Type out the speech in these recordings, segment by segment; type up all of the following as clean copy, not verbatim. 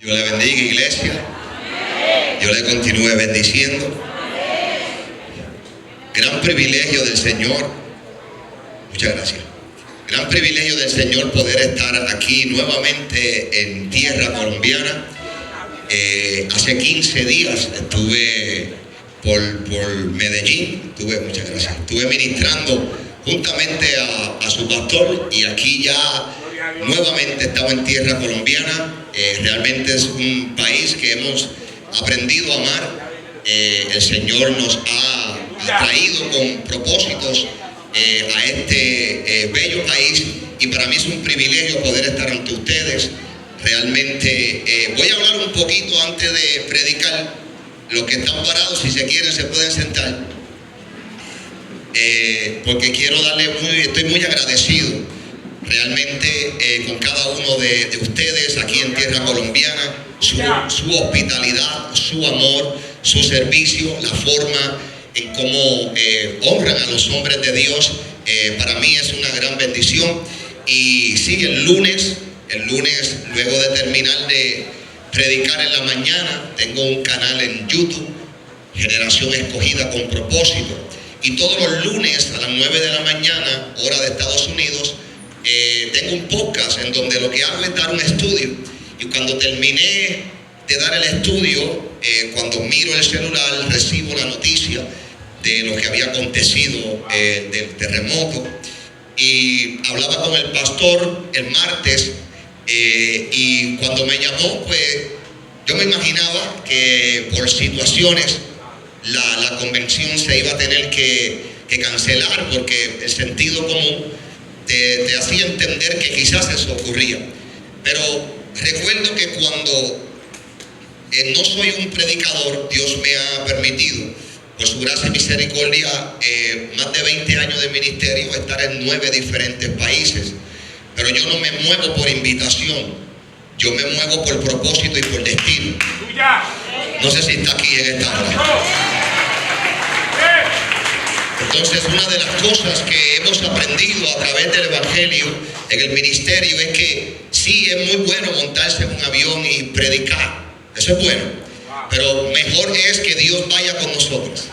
Dios le bendiga, iglesia. Dios le continúe bendiciendo. Gran privilegio del Señor. Muchas gracias. Gran privilegio del Señor poder estar aquí nuevamente en tierra colombiana. Hace 15 días estuve por Medellín. Muchas gracias. Estuve ministrando juntamente a su pastor, y aquí ya nuevamente estaba en tierra colombiana. Realmente es un país que hemos aprendido a amar. El Señor nos ha traído con propósitos a este bello país, y para mí es un privilegio poder estar ante ustedes. Realmente voy a hablar un poquito antes de predicar. Los que están parados, si se quieren, se pueden sentar, porque quiero estoy muy agradecido realmente con cada uno de ustedes aquí en tierra colombiana. Su hospitalidad, su amor, su servicio, la forma en cómo honran a los hombres de Dios, para mí es una gran bendición. Y sí, el lunes, luego de terminar de predicar en la mañana, tengo un canal en YouTube, Generación Escogida con Propósito, y todos los lunes a las 9 de la mañana, hora de Estados Unidos, tengo un podcast en donde lo que hago es dar un estudio. Y cuando terminé de dar el estudio, cuando miro el celular, recibo la noticia de lo que había acontecido, del terremoto, y hablaba con el pastor el martes, y cuando me llamó, pues yo me imaginaba que por situaciones la convención se iba a tener que cancelar, porque el sentido común te hacía entender que quizás eso ocurría. Pero recuerdo que cuando no soy un predicador, Dios me ha permitido, por su gracia y misericordia, más de 20 años de ministerio, estar en 9 diferentes países. Pero yo no me muevo por invitación, yo me muevo por propósito y por destino. No sé si está aquí en esta hora. Entonces, una de las cosas que hemos aprendido a través del Evangelio en el ministerio es que sí, es muy bueno montarse en un avión y predicar. Eso es bueno. Pero mejor es que Dios vaya con nosotros.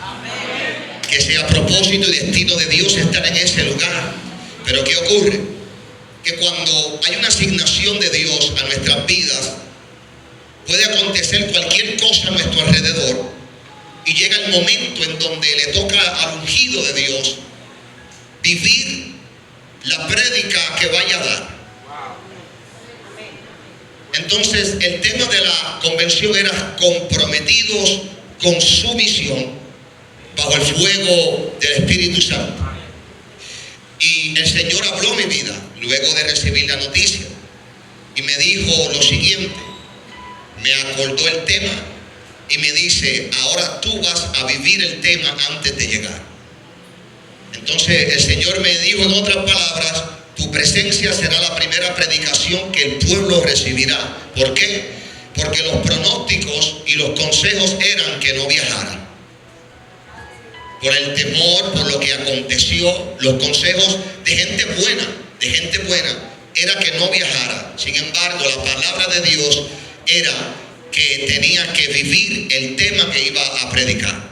Que sea propósito y destino de Dios estar en ese lugar. Pero ¿qué ocurre? Que cuando hay una asignación de Dios a nuestras vidas, puede acontecer cualquier cosa a nuestro alrededor, y llega el momento en donde le toca al ungido de Dios vivir la prédica que vaya a dar. Entonces, el tema de la convención era comprometidos con su misión bajo el fuego del Espíritu Santo. Y el Señor habló mi vida luego de recibir la noticia, y me dijo lo siguiente. Me acordó el tema y me dice: ahora tú vas a vivir el tema antes de llegar. Entonces el Señor me dijo, en otras palabras, tu presencia será la primera predicación que el pueblo recibirá. ¿Por qué? Porque los pronósticos y los consejos eran que no viajara. Por el temor, por lo que aconteció, los consejos de gente buena, era que no viajara. Sin embargo, la palabra de Dios era que tenía que vivir el tema que iba a predicar.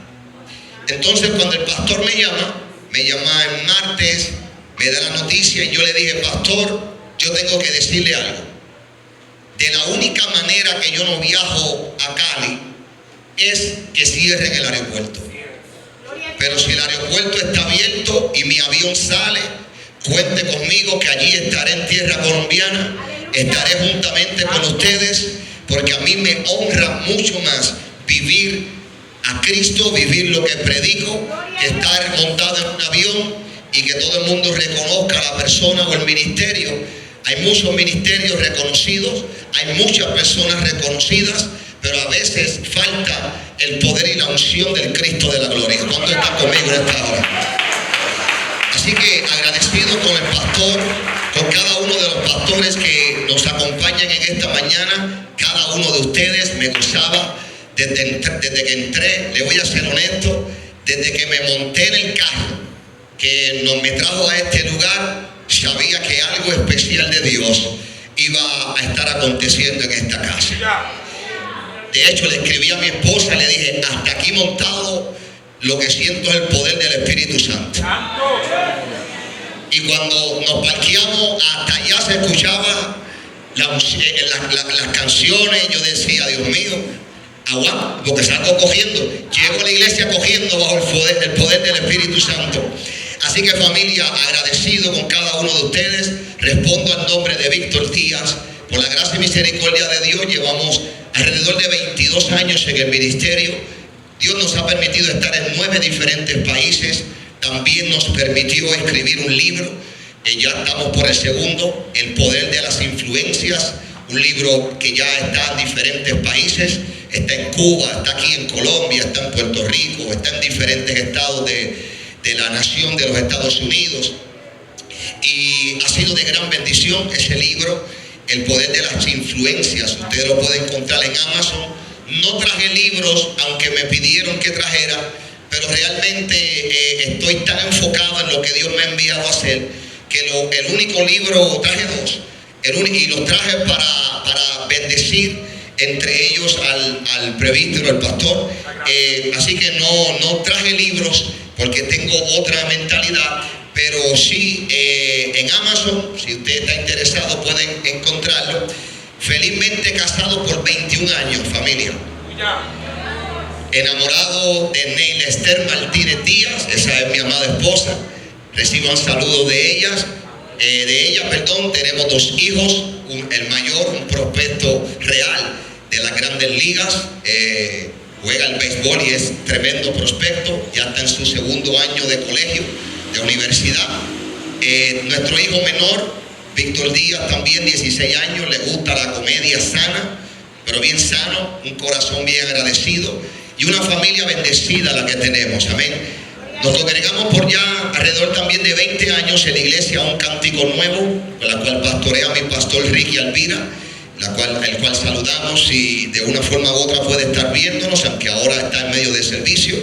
Entonces, cuando el pastor me llama el martes, me da la noticia, y yo le dije: pastor, yo tengo que decirle algo. De la única manera que yo no viajo a Cali es que cierren el aeropuerto. Pero si el aeropuerto está abierto y mi avión sale, cuente conmigo que allí estaré en tierra colombiana, estaré juntamente con ustedes, porque a mí me honra mucho más vivir a Cristo, vivir lo que predico, que estar montado en un avión y que todo el mundo reconozca a la persona o el ministerio. Hay muchos ministerios reconocidos, hay muchas personas reconocidas, pero a veces falta el poder y la unción del Cristo de la gloria. ¿Cuánto está conmigo en esta hora? Así que agradecido con el pastor, con cada uno de los pastores que nos acompañan en esta mañana. Cada uno de ustedes me gozaba desde que entré. Le voy a ser honesto, desde que me monté en el carro que me trajo a este lugar, sabía que algo especial de Dios iba a estar aconteciendo en esta casa. De hecho, le escribí a mi esposa, le dije, hasta aquí montado, lo que siento es el poder del Espíritu Santo. Y cuando nos parqueamos, hasta allá se escuchaba las canciones. Yo decía, Dios mío, aguanta, porque salgo cogiendo. Llego a la iglesia cogiendo bajo el poder del Espíritu Santo. Así que, familia, agradecido con cada uno de ustedes. Respondo al nombre de Víctor Díaz. Por la gracia y misericordia de Dios, llevamos alrededor de 22 años en el ministerio. Dios nos ha permitido estar en 9 diferentes países. También nos permitió escribir un libro. Ya estamos por el segundo, El poder de las influencias. Un libro que ya está en diferentes países. Está en Cuba, está aquí en Colombia, está en Puerto Rico, está en diferentes estados de la nación de los Estados Unidos. Y ha sido de gran bendición ese libro, El poder de las influencias. Ustedes lo pueden encontrar en Amazon. No traje libros, aunque me pidieron que trajera, pero realmente estoy tan enfocado en lo que Dios me ha enviado a hacer, que el único libro, traje 2, y los traje para bendecir, entre ellos al presbítero, el pastor. Así que no traje libros porque tengo otra mentalidad. Pero sí, en Amazon, si usted está interesado, pueden encontrarlo. Felizmente casado por 21 años, familia. Enamorado de Neila Esther Martínez Díaz, esa es mi amada esposa. Reciban saludos de ella. Tenemos 2 hijos. El mayor, un prospecto real de las grandes ligas. Juega el béisbol y es tremendo prospecto. Ya está en su 2º año de colegio, de universidad. Nuestro hijo menor, Víctor Díaz, también 16 años, le gusta la comedia sana, pero bien sano, un corazón bien agradecido y una familia bendecida la que tenemos, amén. Nos congregamos por ya alrededor también de 20 años en la iglesia Un Cántico Nuevo, con la cual pastorea mi pastor Ricky Alvira, el cual saludamos y de una forma u otra puede estar viéndonos, aunque ahora está en medio de servicio.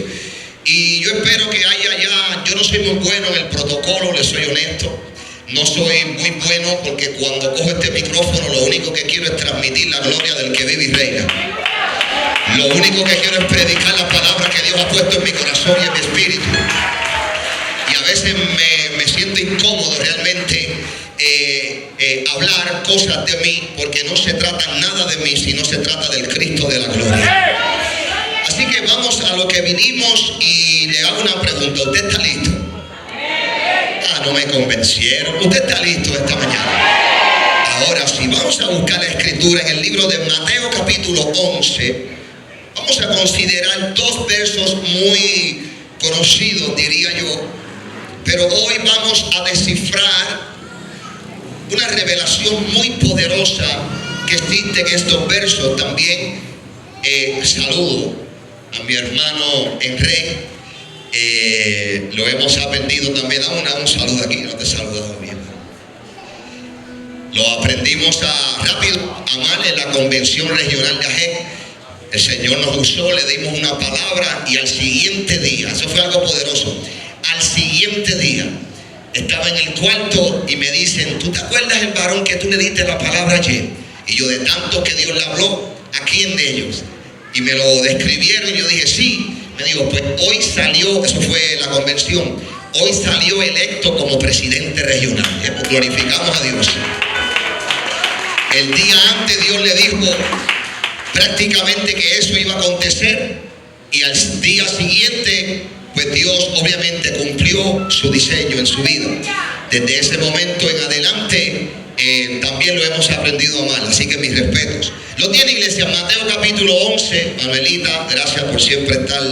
Y yo espero que haya ya, yo no soy muy bueno en el protocolo, les soy honesto. No soy muy bueno porque cuando cojo este micrófono lo único que quiero es transmitir la gloria del que vive y reina. Lo único que quiero es predicar las palabras que Dios ha puesto en mi corazón y en mi espíritu. Y a veces me siento incómodo realmente hablar cosas de mí, porque no se trata nada de mí, sino se trata del Cristo de la gloria. Así que vamos a lo que vinimos y le hago una pregunta. ¿Usted está listo? No me convencieron. ¿Usted está listo esta mañana? Ahora sí, vamos a buscar la escritura en el libro de Mateo capítulo 11. Vamos a considerar 2 versos muy conocidos, diría yo. Pero hoy vamos a descifrar una revelación muy poderosa que existe en estos versos. También saludo a mi hermano Enrique. Lo hemos aprendido también. Da un saludo aquí, no te he saludado bien. Lo aprendimos rápido a amar en la convención regional de Ajé. El Señor nos usó, le dimos una palabra y al siguiente día, eso fue algo poderoso, al siguiente día estaba en el cuarto y me dicen: ¿tú te acuerdas el varón que tú le diste la palabra ayer? Y yo, de tanto que Dios le habló, ¿a quién de ellos? Y me lo describieron y yo dije, sí. Me dijo, pues hoy salió, eso fue la convención, hoy salió electo como presidente regional. Pues glorificamos a Dios. El día antes Dios le dijo prácticamente que eso iba a acontecer, y al día siguiente pues Dios obviamente cumplió su diseño en su vida. Desde ese momento en adelante también lo hemos aprendido a amar, así que mis respetos. Lo tiene, iglesia, Mateo capítulo 11. Manuelita, gracias por siempre estar.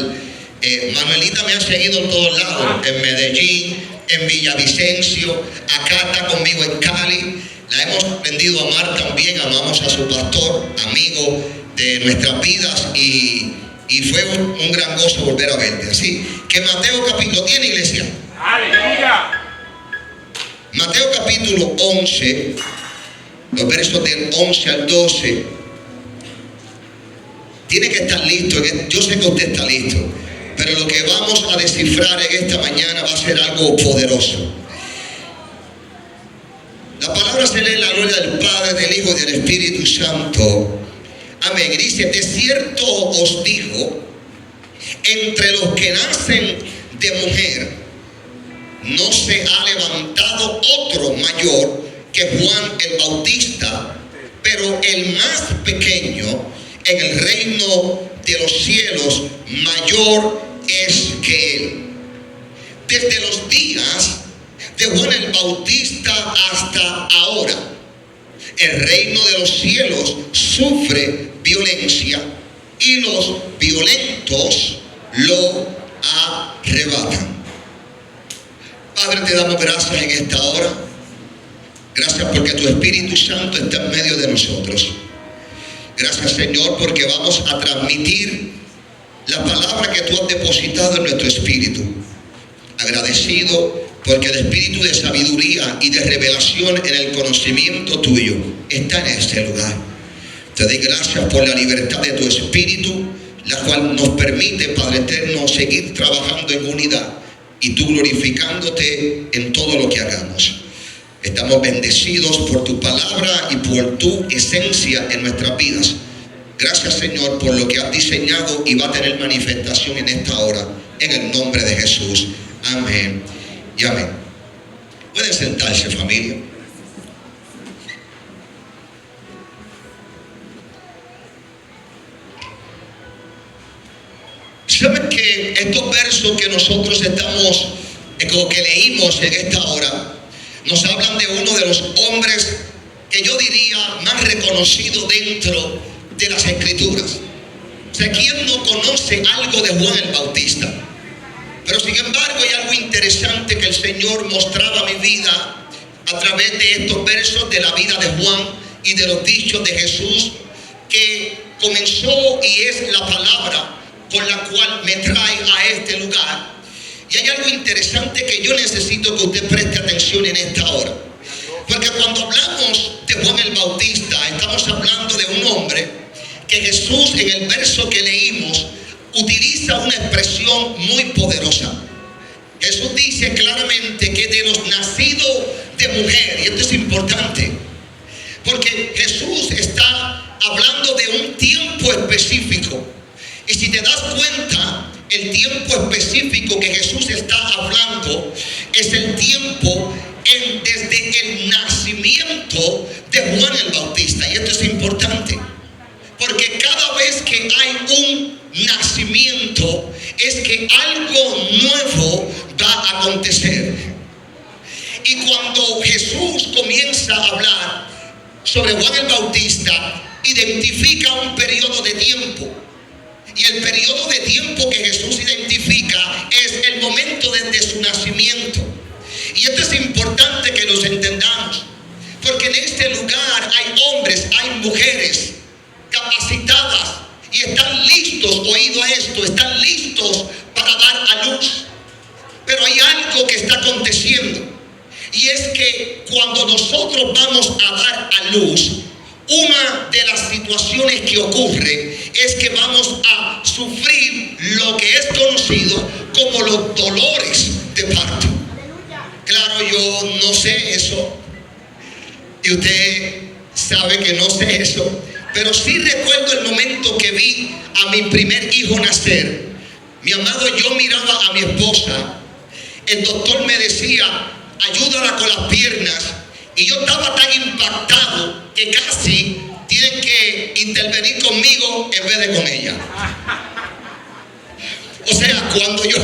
Manuelita me ha seguido en todos lados, en Medellín, en Villavicencio, acá está conmigo en Cali. La hemos aprendido a amar también, amamos a su pastor, amigo de nuestras vidas, y fue un gran gozo volver a verte. Así que Mateo capítulo, ¿lo tiene, iglesia? ¡Aleluya! Mateo capítulo 11, los versos del 11 al 12. Tiene que estar listo. Yo sé que usted está listo, pero lo que vamos a descifrar en esta mañana va a ser algo poderoso. La palabra se lee en la gloria del Padre, del Hijo y del Espíritu Santo. A Amén. Y dice, de cierto os digo, entre los que nacen de mujer, no se ha levantado otro mayor que Juan el Bautista, pero el más pequeño en el reino de los cielos mayor es que él. Desde los días de Juan el Bautista hasta ahora, el reino de los cielos sufre violencia y los violentos lo arrebatan. Padre, te damos gracias en esta hora. Gracias porque tu Espíritu Santo está en medio de nosotros. Gracias, Señor, porque vamos a transmitir la palabra que tú has depositado en nuestro espíritu. Agradecido porque el espíritu de sabiduría y de revelación en el conocimiento tuyo está en este lugar. Te doy gracias por la libertad de tu espíritu, la cual nos permite, Padre eterno, seguir trabajando en unidad y tú glorificándote en todo lo que hagamos. Estamos bendecidos por tu palabra y por tu esencia en nuestras vidas. Gracias, Señor, por lo que has diseñado y va a tener manifestación en esta hora, en el nombre de Jesús. Amén y amén. Pueden sentarse, familia. ¿Saben que estos versos que nosotros estamos, como que leímos en esta hora, nos hablan de uno de los hombres que yo diría más reconocido dentro de las Escrituras? O sea, ¿quién no conoce algo de Juan el Bautista? Pero sin embargo hay algo interesante que el Señor mostraba a mi vida a través de estos versos de la vida de Juan y de los dichos de Jesús, que comenzó y es la palabra con la cual me trae a este lugar. Y hay algo interesante que yo necesito que usted preste atención en esta hora. Porque cuando hablamos de Juan el Bautista, estamos hablando de un hombre que Jesús en el verso que leímos utiliza una expresión muy poderosa. Jesús dice claramente que de los nacidos de mujer, y esto es importante, porque Jesús está hablando de un tiempo específico. Y si te das cuenta, el tiempo específico que Jesús está hablando es el tiempo desde el nacimiento de Juan el Bautista. Y esto es importante, porque cada vez que hay un nacimiento es que algo nuevo va a acontecer. Y cuando Jesús comienza a hablar sobre Juan el Bautista, identifica un periodo de tiempo. Y el periodo de tiempo que Jesús identifica es el momento desde su nacimiento. Y esto es importante que los entendamos, porque en este lugar hay hombres, hay mujeres capacitadas y están listos, oído a esto, están listos para dar a luz. Pero hay algo que está aconteciendo, y es que cuando nosotros vamos a dar a luz, una de las situaciones que ocurre es que vamos a sufrir lo que es conocido como los dolores de parto. Claro, yo no sé eso, y usted sabe que no sé eso, pero sí recuerdo el momento que vi a mi primer hijo nacer. Mi amado, yo miraba a mi esposa, el doctor me decía, ayúdala con las piernas, y yo estaba tan impactado que casi tienen que intervenir conmigo en vez de con ella. O sea, cuando yo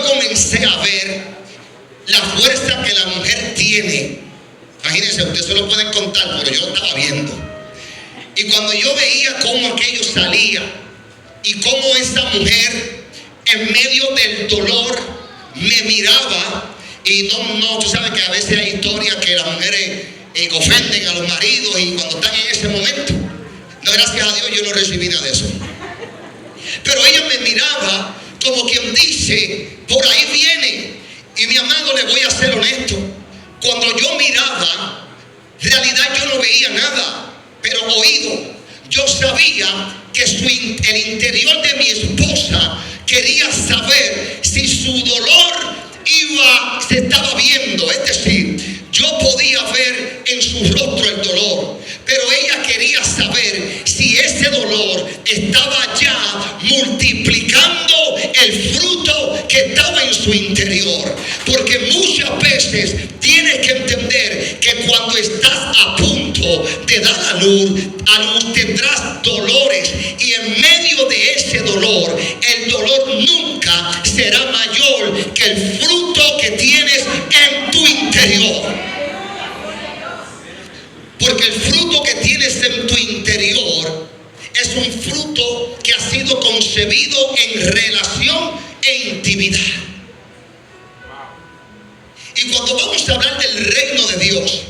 comencé a ver la fuerza que la mujer tiene, imagínense, ustedes se lo pueden contar, pero yo lo estaba viendo. Y cuando yo veía cómo aquello salía y cómo esa mujer en medio del dolor me miraba, y no, tú sabes que a veces hay historias que las mujeres ofenden a los maridos y cuando están en ese momento, no, gracias a Dios yo no recibí nada de eso. Pero ella me miraba como quien dice, por ahí viene. Y mi amado, le voy a ser honesto, cuando yo miraba, en realidad yo no veía nada, pero oído, yo sabía que el interior de mi esposa quería saber si su dolor se estaba viendo. Es decir, yo podía ver en su rostro el dolor, pero ella quería saber si ese dolor estaba ya multiplicando el fruto que estaba en su interior. Porque muchas veces tienes que entender que cuando estás a punto de dar a luz tendrás dolores, y en medio de ese dolor, el dolor nunca será mayor que el fruto que tienes en tu interior. Porque el fruto que tienes en tu interior es un fruto que ha sido concebido en relación e intimidad. Y cuando vamos a hablar del reino de Dios,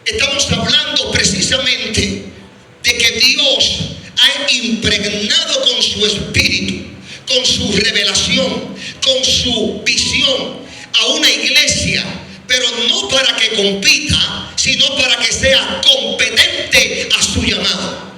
estamos hablando precisamente de que Dios ha impregnado con su espíritu, con su revelación, con su visión a una iglesia, pero no para que compita, sino para que sea competente a su llamado.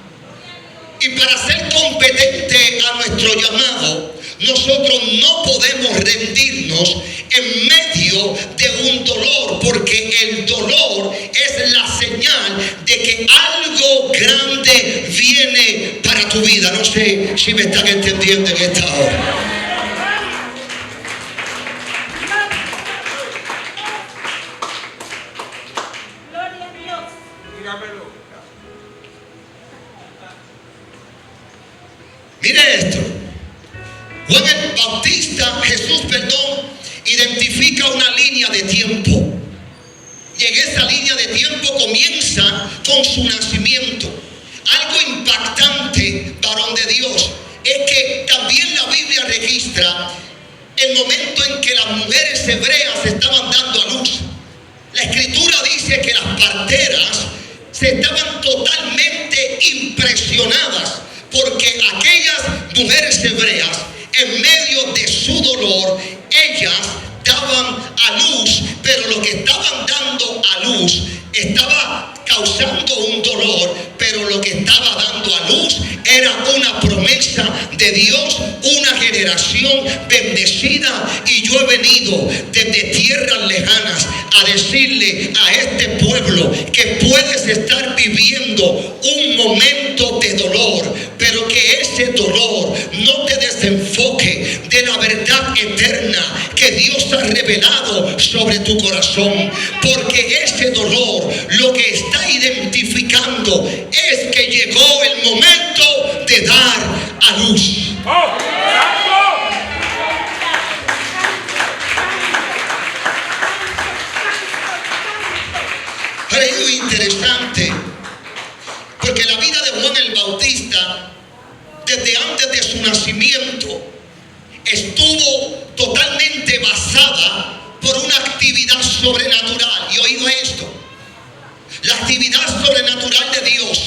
Y para ser competente a nuestro llamado, nosotros no podemos rendirnos en medio de un dolor, porque el dolor es la señal de que algo grande viene para tu vida. No sé si me están entendiendo en esta hora. Mire esto. Juan el Bautista, identifica una línea de tiempo. Y en esa línea de tiempo comienza con su nacimiento. Algo impactante, varón de Dios, es que también la Biblia registra el momento en que las mujeres hebreas estaban dando a luz. La escritura dice que las parteras se estaban totalmente impresionadas, porque aquellas mujeres hebreas, en medio de su dolor, ellas daban a luz, pero lo que estaban dando a luz estaba causando un dolor, pero lo que estaba dando a luz era una promesa de Dios, una generación bendecida. Y yo he venido desde tierras lejanas a decirle a este pueblo que puedes estar viviendo un momento de dolor, pero que ese dolor no te desenfoque de la verdad eterna que Dios ha revelado sobre tu corazón. Porque ese dolor lo que está identificando es que llegó el momento de dar a luz. Ahora es interesante, porque la vida de Juan el Bautista, desde antes de su nacimiento, estuvo totalmente basada por una actividad sobrenatural. Y oído esto: la actividad sobrenatural de Dios,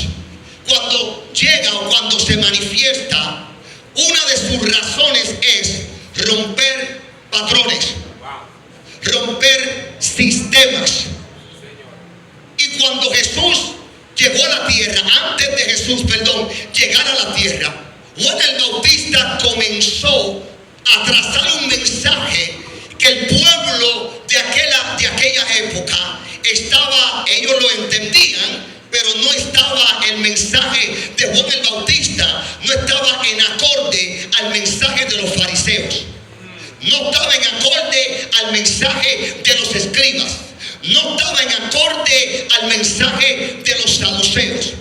cuando llega o cuando se manifiesta, una de sus razones es romper patrones, romper sistemas. Y cuando Jesús llegó a la tierra, antes de Jesús, llegar a la tierra, Juan el Bautista comenzó a trazar un mensaje que el pueblo de aquella época estaba, ellos lo entendían, pero no estaba el mensaje de Juan el Bautista, no estaba en acorde al mensaje de los fariseos, no estaba en acorde al mensaje de los escribas, no estaba en acorde al mensaje de los saduceos.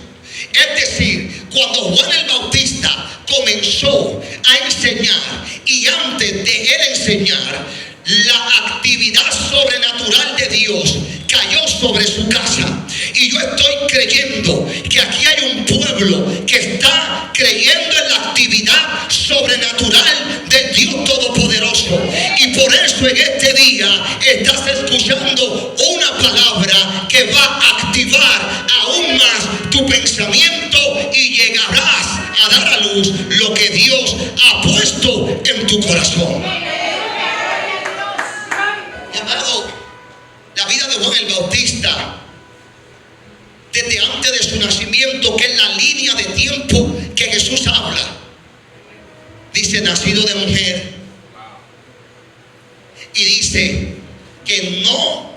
Es decir, cuando Juan el Bautista comenzó a enseñar, y antes de él enseñar, la actividad sobrenatural de Dios cayó sobre su casa. Y yo estoy creyendo que aquí hay un pueblo que está creyendo en la actividad sobrenatural del Dios Todopoderoso. Y por eso en este día estás escuchando una palabra que va a activar aún más tu pensamiento, y llegarás a dar a luz lo que Dios ha puesto en tu corazón. Amado, la vida de Juan el Bautista, desde antes de su nacimiento, que es la línea de tiempo que Jesús habla, dice nacido de mujer, y dice que no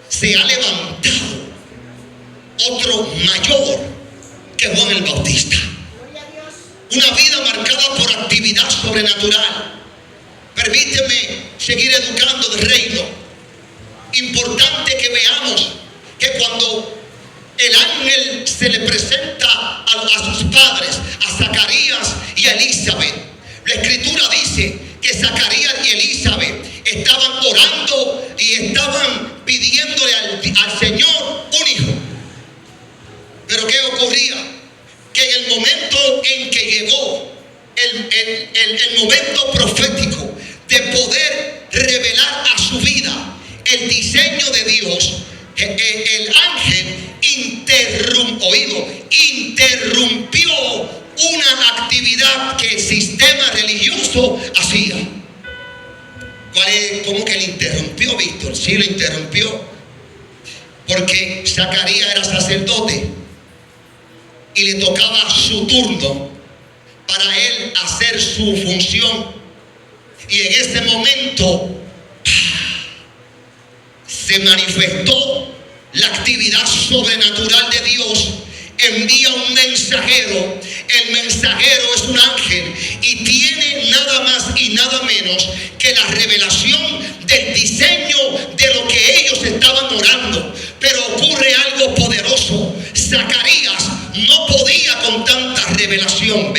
se ha levantado otro mayor que Juan el Bautista. Una vida marcada por actividad sobrenatural. Permíteme seguir educando del reino. Importante que veamos que cuando el ángel se le presenta a sus padres, a Zacarías y a Elizabeth, la escritura dice que Zacarías y Elizabeth estaban orando y estaban pidiéndole al Señor un hijo. Pero ¿qué ocurría? Que en el momento en que llegó el momento profético de poder revelar a su vida el diseño de Dios, el ángel interrumpió una actividad que el sistema religioso hacía. ¿Cómo que le interrumpió, Víctor? Sí, lo interrumpió porque Zacarías era sacerdote y le tocaba su turno para él hacer su función. Y en ese momento se manifestó la actividad sobrenatural de Dios. Envía un mensajero. El mensajero es un ángel y tiene nada más y nada menos que la revelación del diseño de lo que ellos estaban orando. Pero ocurre algo poderoso. Zacarías no podía con tanta revelación.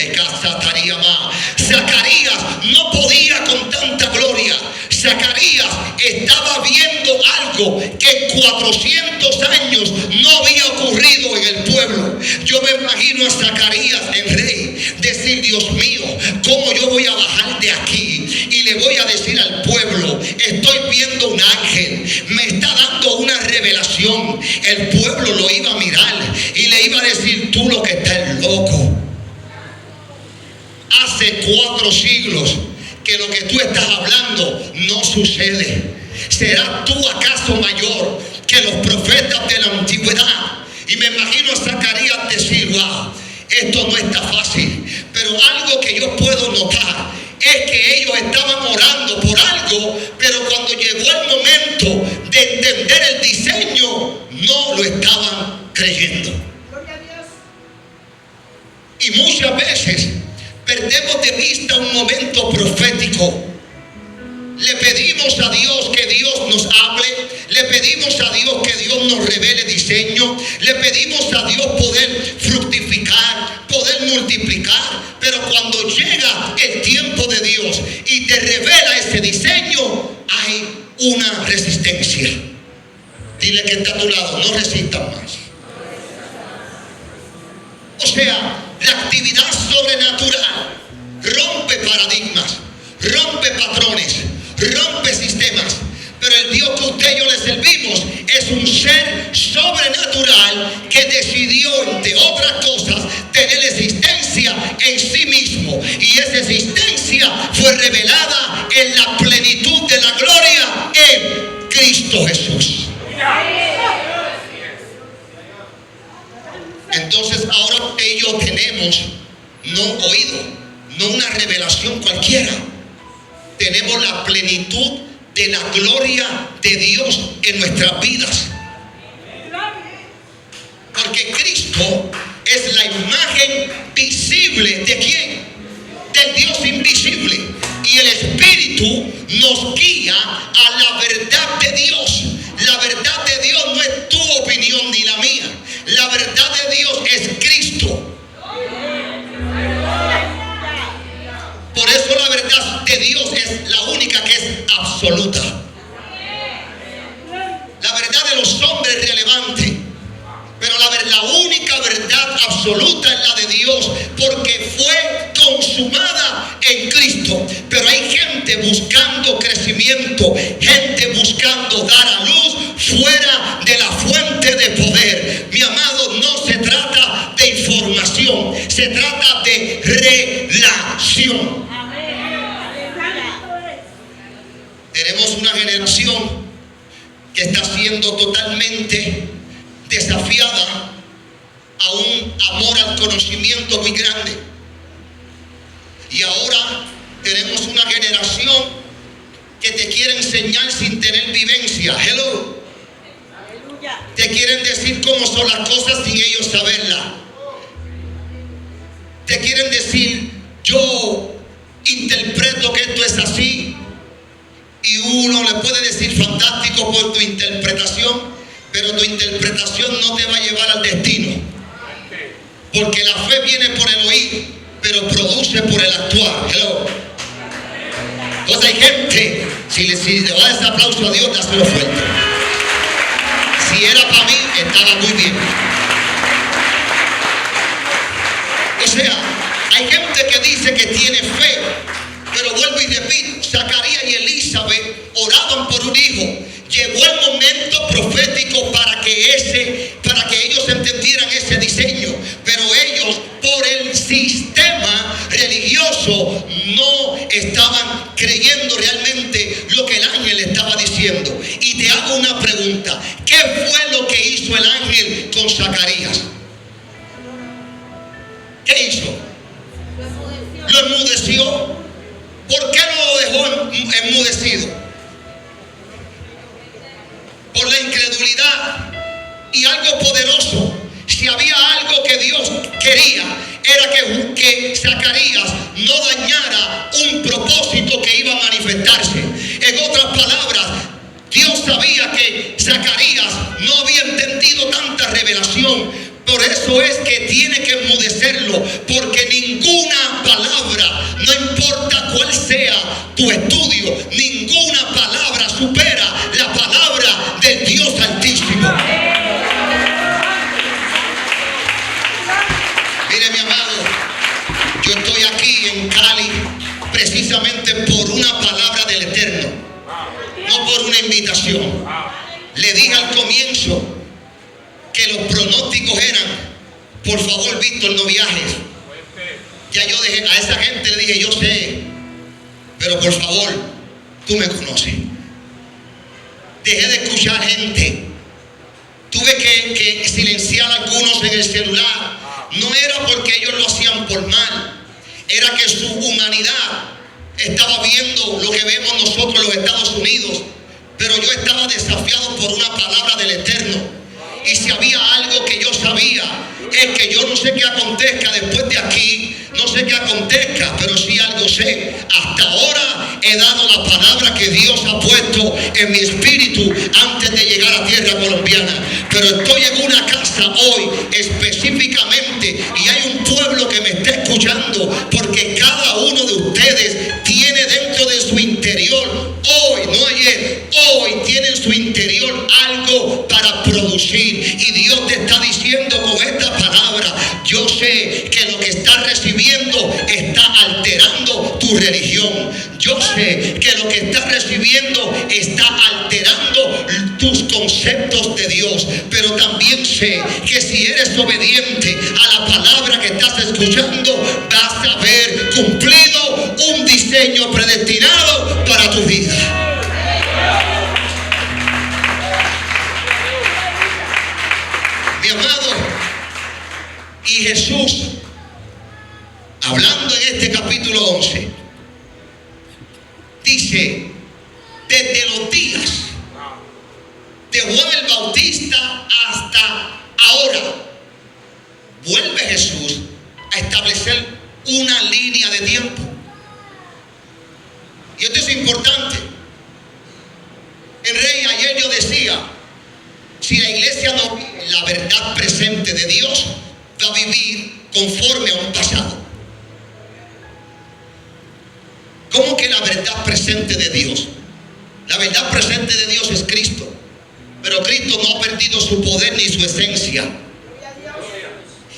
Zacarías no podía con tanta gloria. Zacarías estaba viendo algo que en 400 años no había ocurrido en el pueblo. Yo me imagino a Zacarías, el rey, decir: Dios mío, ¿cómo yo voy a bajar de aquí? Y le voy a decir al pueblo: estoy viendo un ángel, me está dando una revelación. El pueblo lo iba a mirar y le iba a decir: tú lo que estás loco. Hace 4 siglos que lo que tú estás hablando no sucede. ¿Serás tú acaso mayor que los profetas de la antigüedad? Y me imagino a Zacarías decir: wow, esto no está fácil. Pero algo que yo puedo notar es que ellos estaban orando por algo, pero cuando llegó el momento de entender el diseño, no lo estaban creyendo. Y muchas veces perdemos de vista un momento profético. Le pedimos a Dios que Dios nos hable, le pedimos a Dios que Dios nos revele diseño, le pedimos a Dios poder fructificar, poder multiplicar, pero cuando llega el tiempo de Dios y te revela ese diseño, hay una resistencia. Dile que está a tu lado: no resistas más. O sea, la actividad sobrenatural rompe paradigmas, rompe patrones, rompe sistemas. Pero el Dios que usted y yo le servimos es un ser sobrenatural que decidió, entre otras cosas, tener existencia en sí mismo. Y esa existencia fue revelada en la plenitud de la gloria en Cristo Jesús. Entonces ahora ellos tenemos no oído, no una revelación cualquiera. Tenemos la plenitud de la gloria de Dios en nuestras vidas. Porque Cristo es la imagen visible ¿de quién? Del Dios invisible. Y el Espíritu nos guía a la verdad de Dios. La verdad de Dios no es tu opinión ni la mía. La verdad de Dios es Cristo. Por eso la verdad de Dios es la única que es absoluta. La verdad de los hombres es relevante, pero la única verdad absoluta es la de Dios, porque fue consumada en Cristo. Pero hay gente buscando crecimiento, gente buscando dar a luz fuera de la fuente de poder. Mi amado, no se trata de información, se trata de relación. Tenemos una generación que está siendo totalmente desafiada a un amor al conocimiento muy grande. Y ahora tenemos una generación que te quiere enseñar sin tener vivencia. Hello. Te quieren decir cómo son las cosas sin ellos saberlas. te quieren decir, yo interpreto que esto es así, y uno le puede decir fantástico por tu interpretación, pero tu interpretación no te va a llevar al destino, porque la fe viene por el oír, pero produce por el actuar. Hello. Entonces hay gente, si le va a dar ese aplauso a Dios, dáselo fuerte. Si era para mí, estaba muy bien. O sea, hay gente que dice que tiene fe, pero vuelvo y repito, Zacarías y Elizabeth oraban por un hijo. Llegó el momento profético para que ellos entendieran ese diseño, pero ellos, por el sistema religioso, no estaban creyendo realmente lo que el ángel estaba diciendo. Y te hago una pregunta: ¿qué fue lo que hizo el ángel con Zacarías? ¿Qué hizo? Lo enmudeció. ¿Por qué no lo dejó enmudecido? Por la incredulidad. Y algo poderoso, si había algo que Dios quería, era que Zacarías no dañara un propósito que iba a manifestarse. En otras palabras, Dios sabía que Zacarías no había entendido tanta revelación. Por eso es que tiene que enmudecerlo, porque ninguna palabra, no importa cuál sea tu estudio, ninguna palabra supera la palabra del Dios Altísimo. Mire, mi amado, yo estoy aquí en Cali precisamente por una palabra del Eterno, no por una invitación. Le dije al comienzo que los pronósticos eran: por favor, Víctor, no viajes. Ya yo dejé, a esa gente le dije: yo sé, pero por favor, tú me conoces. Dejé de escuchar gente. Tuve que silenciar a algunos en el celular. No era porque ellos lo hacían por mal, era que su humanidad estaba viendo lo que vemos nosotros en los Estados Unidos, pero yo estaba desafiado por una palabra del Eterno. Y si había algo que yo sabía, es que yo no sé qué acontezca después de aquí, no sé qué acontezca, pero sí algo sé. Hasta ahora he dado la palabra que Dios ha puesto en mi espíritu antes de llegar a tierra colombiana. Pero estoy en una casa hoy específicamente, y hay un pueblo que me está escuchando, porque cada uno de ustedes tiene dentro de su interior, hoy, no ayer, hoy tiene en su interior algo para producir. Y Dios te está diciendo con esta palabra: yo sé que lo que estás recibiendo está alterando tu religión. Yo sé que lo que estás recibiendo está alterando tus conceptos de Dios. Pero también sé que si eres obediente a la palabra que estás escuchando, vas a haber cumplido un diseño predestinado para tu vida. Mi amado, y Jesús, hablando en este capítulo 11, dice: desde los días de Juan el Bautista hasta ahora, vuelve Jesús a establecer una línea de tiempo. Y esto es importante. El rey, ayer yo decía, si la iglesia no vive la verdad presente de Dios, va a vivir conforme a un pasado. ¿Cómo que la verdad presente de Dios? La verdad presente de Dios es Cristo. Pero Cristo no ha perdido su poder ni su esencia.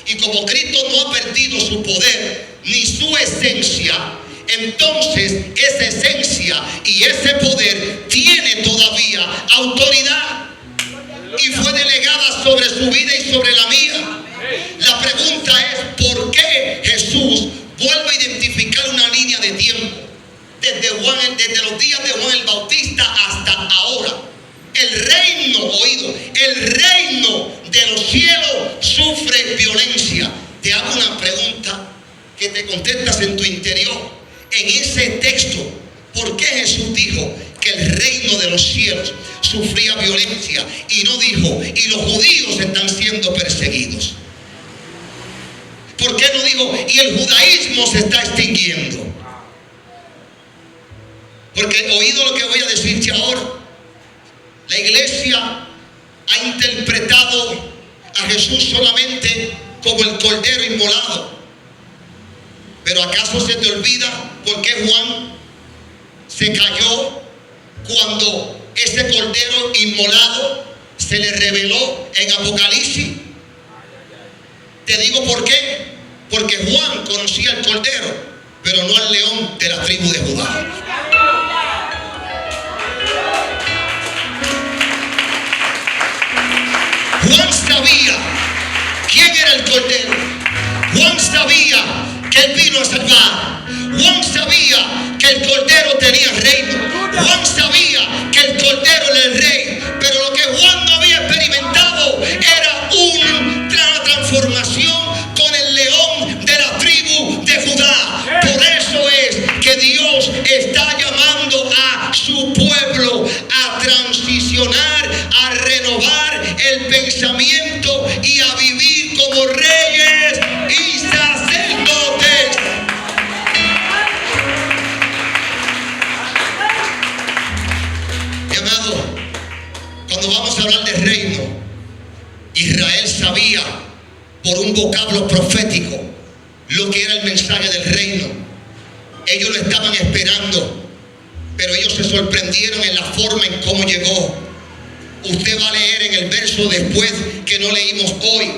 Y como Cristo no ha perdido su poder ni su esencia, entonces esa esencia y ese poder tiene todavía autoridad, y fue delegada sobre su vida y sobre la mía. La pregunta es: ¿por qué Jesús vuelve a identificar una línea de tiempo? Desde los días de Juan el Bautista hasta ahora. El reino, el reino de los cielos sufre violencia. Te hago una pregunta que te contestas en tu interior. En ese texto, ¿por qué Jesús dijo que el reino de los cielos sufría violencia y no dijo: y los judíos están siendo perseguidos? ¿Por qué no dijo y el judaísmo se está extinguiendo? Porque oído lo que voy a decirte ahora. La iglesia ha interpretado a Jesús solamente como el cordero inmolado. Pero ¿acaso se te olvida por qué Juan se cayó cuando ese cordero inmolado se le reveló en Apocalipsis? Te digo por qué. Porque Juan conocía al cordero, pero no al león de la tribu de Judá. Juan sabía quién era el cordero. Juan sabía que él vino a salvar. Juan sabía que el cordero tenía reino. Juan sabía que el cordero era el rey. Pero lo que Juan no había experimentado era una transformación con el león de la tribu de Judá. Por eso es que Dios está llamando a su pueblo a transicionar, a renovar el pensamiento y a vivir como reyes y sacerdotes. Mi amado, cuando vamos a hablar de reino, Israel sabía por un vocablo profético lo que era el mensaje del reino. Ellos lo estaban esperando, pero ellos se sorprendieron en la forma en cómo llegó. Usted va a leer en el verso después que no leímos hoy,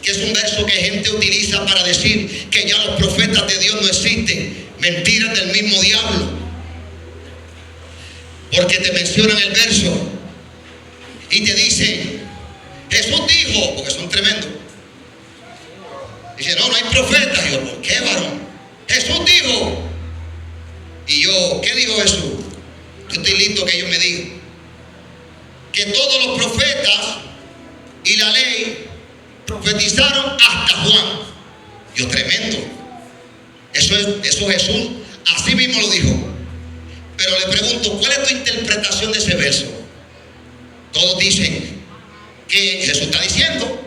que es un verso que gente utiliza para decir que ya los profetas de Dios no existen. Mentiras del mismo diablo. Porque te mencionan el verso y te dicen, Jesús dijo, porque son tremendos. Dice, no hay profeta. Y yo, ¿por qué, varón? Jesús dijo. Y yo, ¿qué dijo Jesús? Yo estoy listo que ellos me digan que todos los profetas y la ley profetizaron hasta Juan. Yo, tremendo. Eso Jesús así mismo lo dijo. Pero le pregunto, ¿cuál es tu interpretación de ese verso? Todos dicen que Jesús está diciendo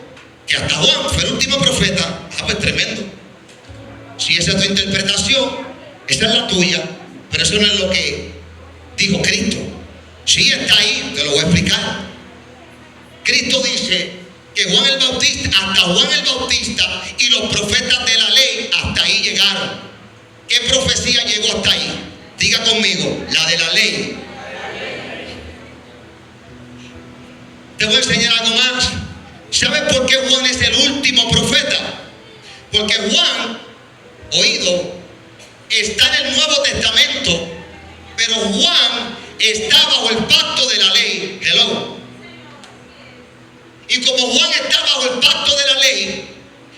que hasta Juan fue el último profeta. Pues tremendo. Si esa es tu interpretación, esa es la tuya, pero eso no es lo que dijo Cristo. Sí, está ahí, te lo voy a explicar. Cristo dice que Juan el Bautista, hasta Juan el Bautista y los profetas de la ley hasta ahí llegaron. ¿Qué profecía llegó hasta ahí? Diga conmigo, la de la ley. Te voy a enseñar algo más. ¿Sabes por qué Juan es el último profeta? Porque Juan, oído, está en el Nuevo Testamento, pero Juan está bajo el pacto de la ley. Hello. Y como Juan está bajo el pacto de la ley,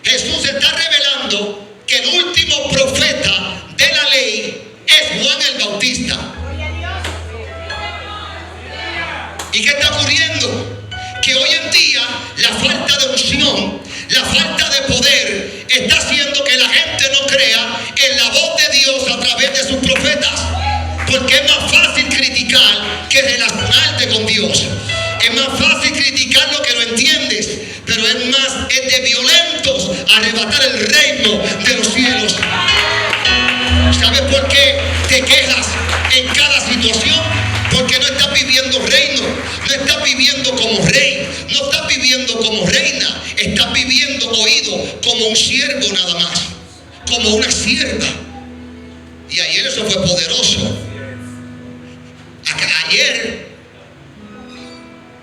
Jesús está revelando que el último profeta de la ley es Juan el Bautista. ¿Y qué está ocurriendo? Que hoy en día la falta de unción, la falta de poder está haciendo que la gente no crea en la voz de Dios a través de sus profetas. Porque es más fácil criticar que relacionarte con Dios. Es más fácil criticar lo que no entiendes, pero es de violentos arrebatar el reino de los cielos. ¿Sabes por qué te quejas en cada situación? Porque no estás viviendo reino, no estás viviendo como rey, no estás viviendo como reina, estás viviendo, oído, como un siervo nada más, como una sierva. Y ayer eso fue poderoso. Ayer,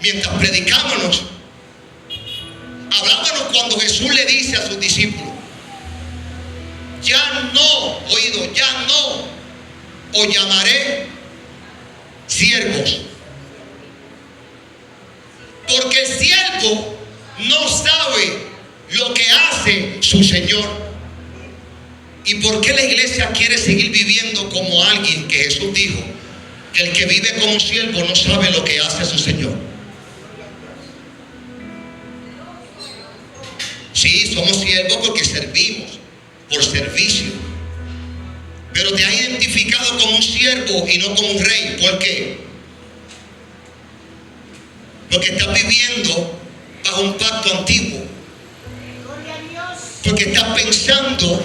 mientras predicábamos, hablábamos cuando Jesús le dice a sus discípulos, ya no, oído, ya no os llamaré siervos, porque el siervo no sabe lo que hace su Señor. ¿Y por qué la iglesia quiere seguir viviendo como alguien que Jesús dijo que el que vive como siervo no sabe lo que hace su Señor? Sí, somos siervos porque servimos, por servicio. Pero te has identificado como un siervo y no como un rey. ¿Por qué? Porque estás viviendo bajo un pacto antiguo. porque estás pensando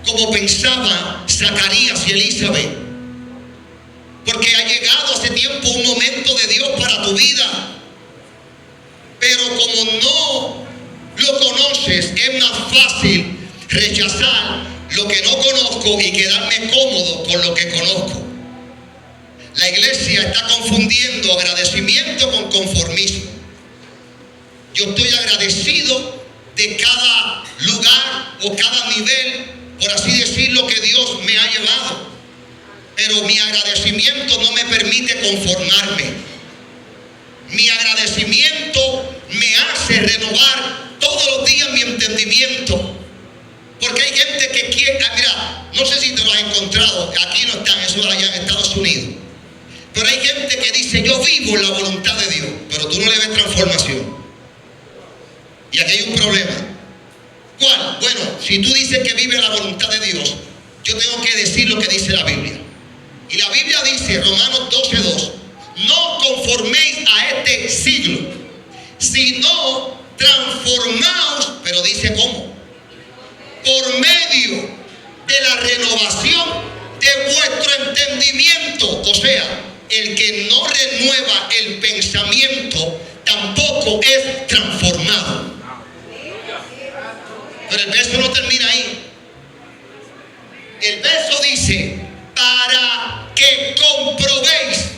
como pensaban Zacarías y Elizabeth. Porque ha llegado hace tiempo un momento de Dios para tu vida. Pero como no lo conoces, es más fácil rechazar lo que no conozco y quedarme cómodo con lo que conozco. La iglesia está confundiendo agradecimiento con conformismo. Yo estoy agradecido de cada lugar o cada nivel, por así decirlo, que Dios me ha llevado. Pero mi agradecimiento no me permite conformarme. Mi agradecimiento me hace renovar todos los días mi entendimiento. Porque hay gente que quiere, mira, no sé si te lo has encontrado, aquí no están, eso allá en Estados Unidos. Pero hay gente que dice, yo vivo en la voluntad de Dios, pero tú no le ves transformación. Y aquí hay un problema. ¿Cuál? Bueno, si tú dices que vive la voluntad de Dios, yo tengo que decir lo que dice la Biblia. Y la Biblia dice, Romanos 12:2, no conforméis a este siglo, sino transformaos, pero dice cómo, por medio de la renovación de vuestro entendimiento. O sea, el que no renueva el pensamiento tampoco es transformado. Pero el verso no termina ahí. El verso dice, para que comprobéis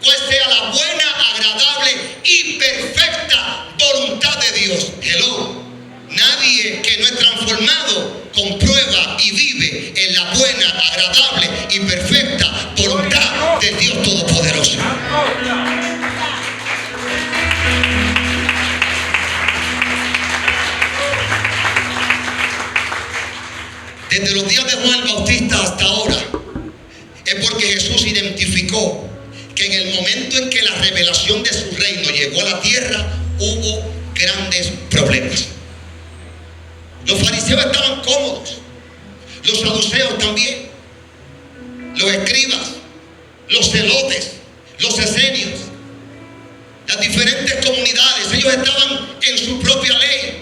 cuál sea la buena, agradable y perfecta voluntad de Dios. Hello. Nadie que no es transformado comprueba y vive en la buena, agradable y perfecta voluntad de Dios Todopoderoso. Desde los días de Juan el Bautista hasta ahora, es porque Jesús identificó que en el momento en que la revelación de su reino llegó a la tierra, hubo grandes problemas. Los fariseos estaban cómodos, los saduceos también, los escribas, los celotes, los esenios, las diferentes comunidades, ellos estaban en su propia ley.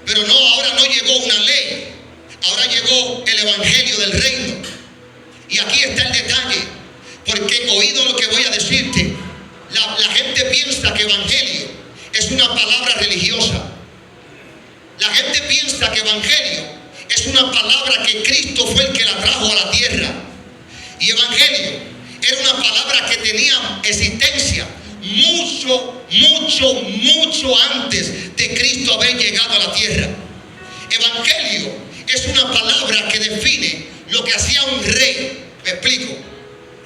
Pero no, ahora no llegó una ley, ahora llegó el evangelio del reino. Y aquí está el detalle, porque oído lo que voy a decirte, la gente piensa que evangelio es una palabra religiosa. La gente piensa que evangelio es una palabra que Cristo fue el que la trajo a la tierra. Y evangelio era una palabra que tenía existencia mucho antes de Cristo haber llegado a la tierra. Evangelio es una palabra que define lo que hacía un rey. Me explico.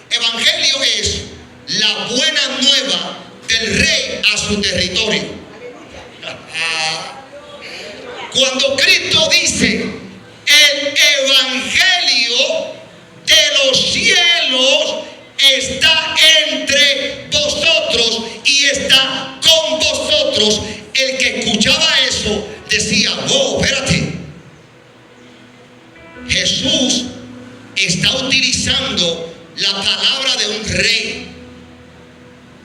Evangelio es la buena nueva del rey a su territorio. Cuando Cristo dice, el evangelio de los cielos está entre vosotros y está con vosotros, el que escuchaba eso decía, wow, espérate, Jesús está utilizando la palabra de un rey,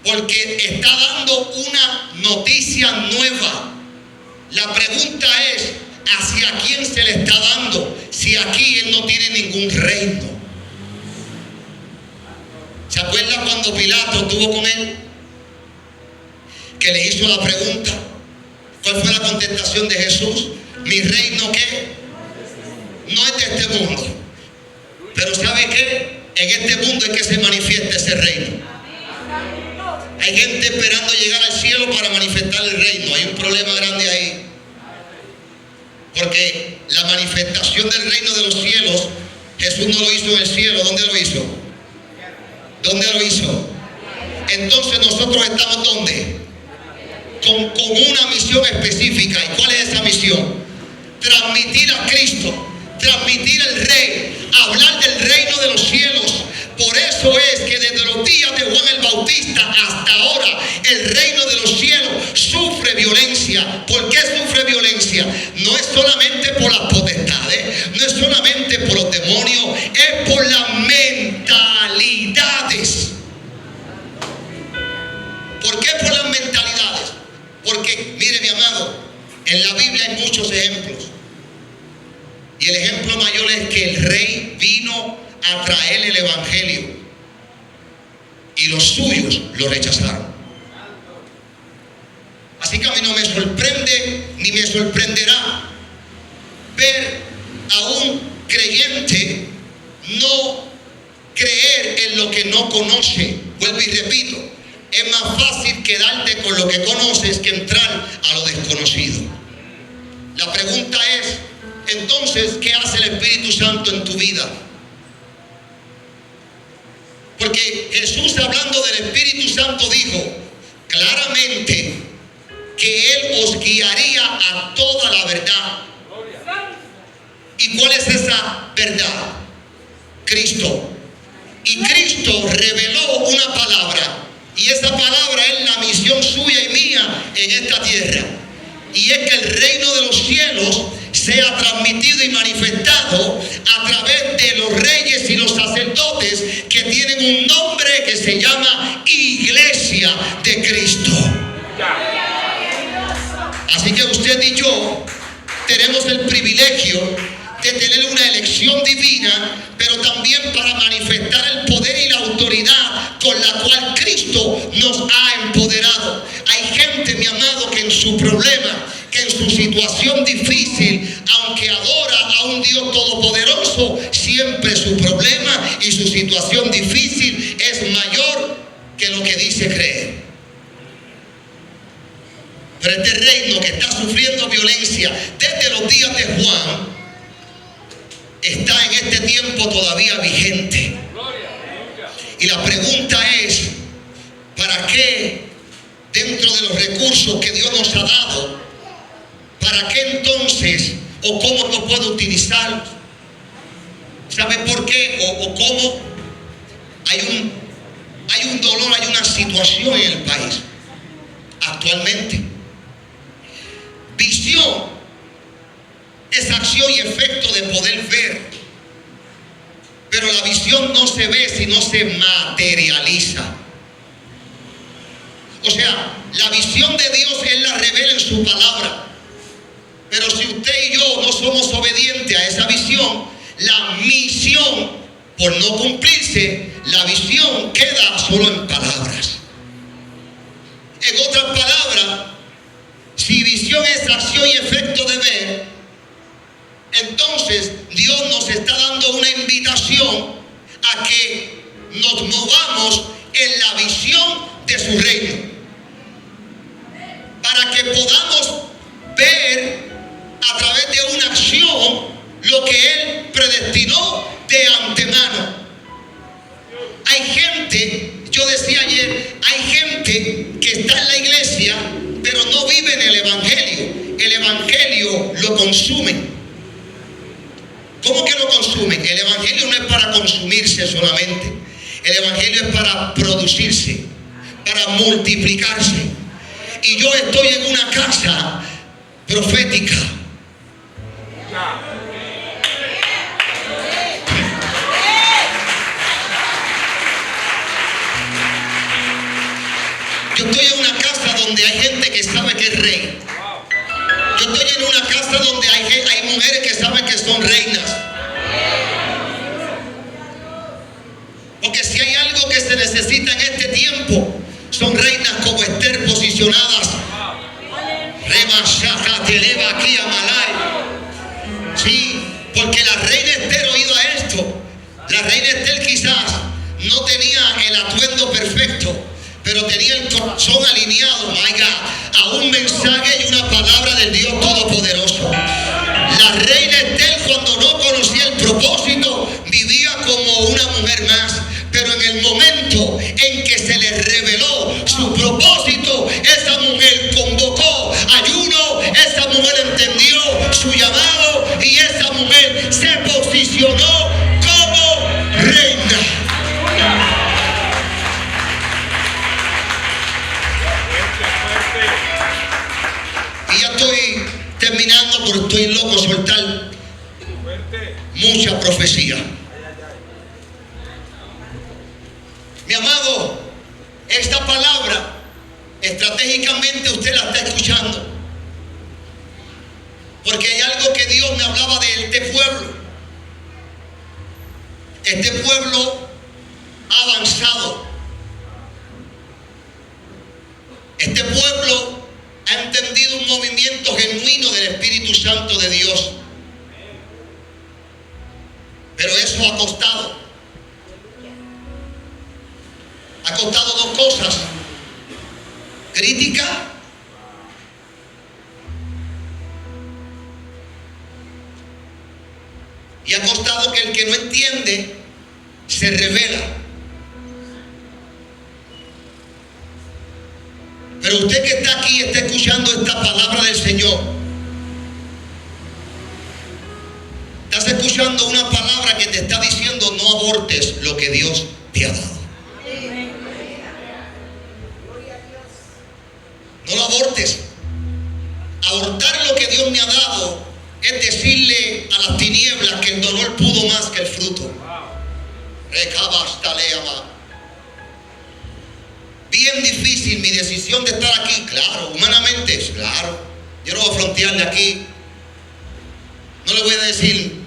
porque está dando una noticia nueva. La pregunta es, ¿hacia quién se le está dando? Si aquí él no tiene ningún reino. ¿Se acuerdan cuando Pilato estuvo con él? Que le hizo la pregunta. ¿Cuál fue la contestación de Jesús? ¿Mi reino qué? No es de este mundo. Pero ¿sabe qué? En este mundo es que se manifiesta ese reino. Hay gente esperando llegar al cielo para manifestar el reino. Hay un problema grande ahí. Porque la manifestación del reino de los cielos, Jesús no lo hizo en el cielo. ¿Dónde lo hizo? ¿Dónde lo hizo? Entonces nosotros estamos ¿dónde? Con una misión específica. ¿Y cuál es esa misión? Transmitir a Cristo, transmitir el Rey, hablar del reino de los cielos. Por eso es que desde los días de Juan el Bautista hasta ahora el reino de los cielos sufre violencia. ¿Por qué sufre violencia? No es solamente por las potestades, no es solamente por los demonios, es por las mentalidades. ¿Por qué por las mentalidades? Porque, mire mi amado, en la Biblia hay muchos Y el ejemplo mayor es que el rey vino a traer el evangelio y los suyos lo rechazaron. Así que a mí no me sorprende ni me sorprenderá ver a un creyente no creer en lo que no conoce. Vuelvo y repito, es más fácil quedarte con lo que conoces que entrar a lo desconocido. La pregunta es, entonces, ¿qué hace el Espíritu Santo en tu vida? Porque Jesús, hablando del Espíritu Santo, dijo claramente que Él os guiaría a toda la verdad. ¿Y cuál es esa verdad? Cristo. Y Cristo reveló una palabra, y esa palabra es la misión suya y mía en esta tierra, y es que el reino de los cielos sea transmitido y manifestado a través de los reyes y los sacerdotes que tienen un nombre que se llama Iglesia de Cristo. Así que usted y yo tenemos el privilegio de tener una elección divina, pero también para manifestar el poder y la autoridad con la cual Cristo nos ha empoderado. Hay gente, mi amado, que en su problema, que en su situación difícil, aunque adora a un Dios todopoderoso, siempre su problema y su situación difícil es mayor que lo que dice creer. Pero este reino que está sufriendo violencia desde los días de Juan está en este tiempo todavía vigente. Y la pregunta es, ¿para qué, dentro de los recursos que Dios nos ha dado, para qué entonces o cómo lo puedo utilizar? ¿Sabe por qué o cómo? Hay un dolor, hay una situación en el país actualmente. Visión es acción y efecto de poder ver, pero la visión no se ve si no se materializa. O sea, la visión de Dios Él la revela en su palabra, pero si usted y yo no somos obedientes a esa visión, la misión, por no cumplirse, la visión queda solo en palabras. En otras palabras, si visión es acción y efecto de ver, entonces Dios nos está dando una invitación a que nos movamos en la visión de su reino, para que podamos ver a través de una acción lo que Él predestinó de antemano. Hay gente, yo decía ayer, hay gente que está en la iglesia pero no vive en el evangelio. El evangelio lo consumen. ¿Cómo que lo consumen? El evangelio no es para consumirse solamente. El evangelio es para producirse, para multiplicarse. Y yo estoy en una casa profética. Yo estoy en una casa donde hay gente que sabe que es rey. Yo estoy en una casa donde hay mujeres que saben que son reinas. Porque si hay algo que se necesita en este tiempo, son reinas como Esther posicionadas. Sí, porque la reina Esther, oído a esto, la reina Esther quizás no tenía el atuendo perfecto, pero tenía el corazón alineado, my God, a un mensaje y una palabra del Dios Todopoderoso. La reina Esther, cuando no conocía el propósito, vivía como una mujer más. Pero en el momento en que se le reveló su propósito, esa mujer convocó ayuno, esa mujer entendió su llamado y esa mujer se posicionó como reina. Y ya estoy terminando porque estoy loco soltar mucha profecía. Mi amado, esta palabra estratégicamente usted la está escuchando, porque hay algo que Dios me hablaba de este pueblo Este pueblo ha avanzado. Este pueblo ha entendido un movimiento genuino del Espíritu Santo de Dios. Pero eso ha costado. Ha costado dos cosas: crítica y ha costado que el que no entiende se revela. Pero usted que está aquí, está escuchando esta palabra del Señor, estás escuchando una palabra que te está diciendo: no abortes lo que Dios te ha dado. No lo abortes. Abortar lo que Dios me ha dado es decirle a las tinieblas que el dolor pudo más que el fruto. Bien difícil mi decisión de estar aquí, claro, humanamente, claro. Yo no voy a frontearle aquí. No le voy a decir,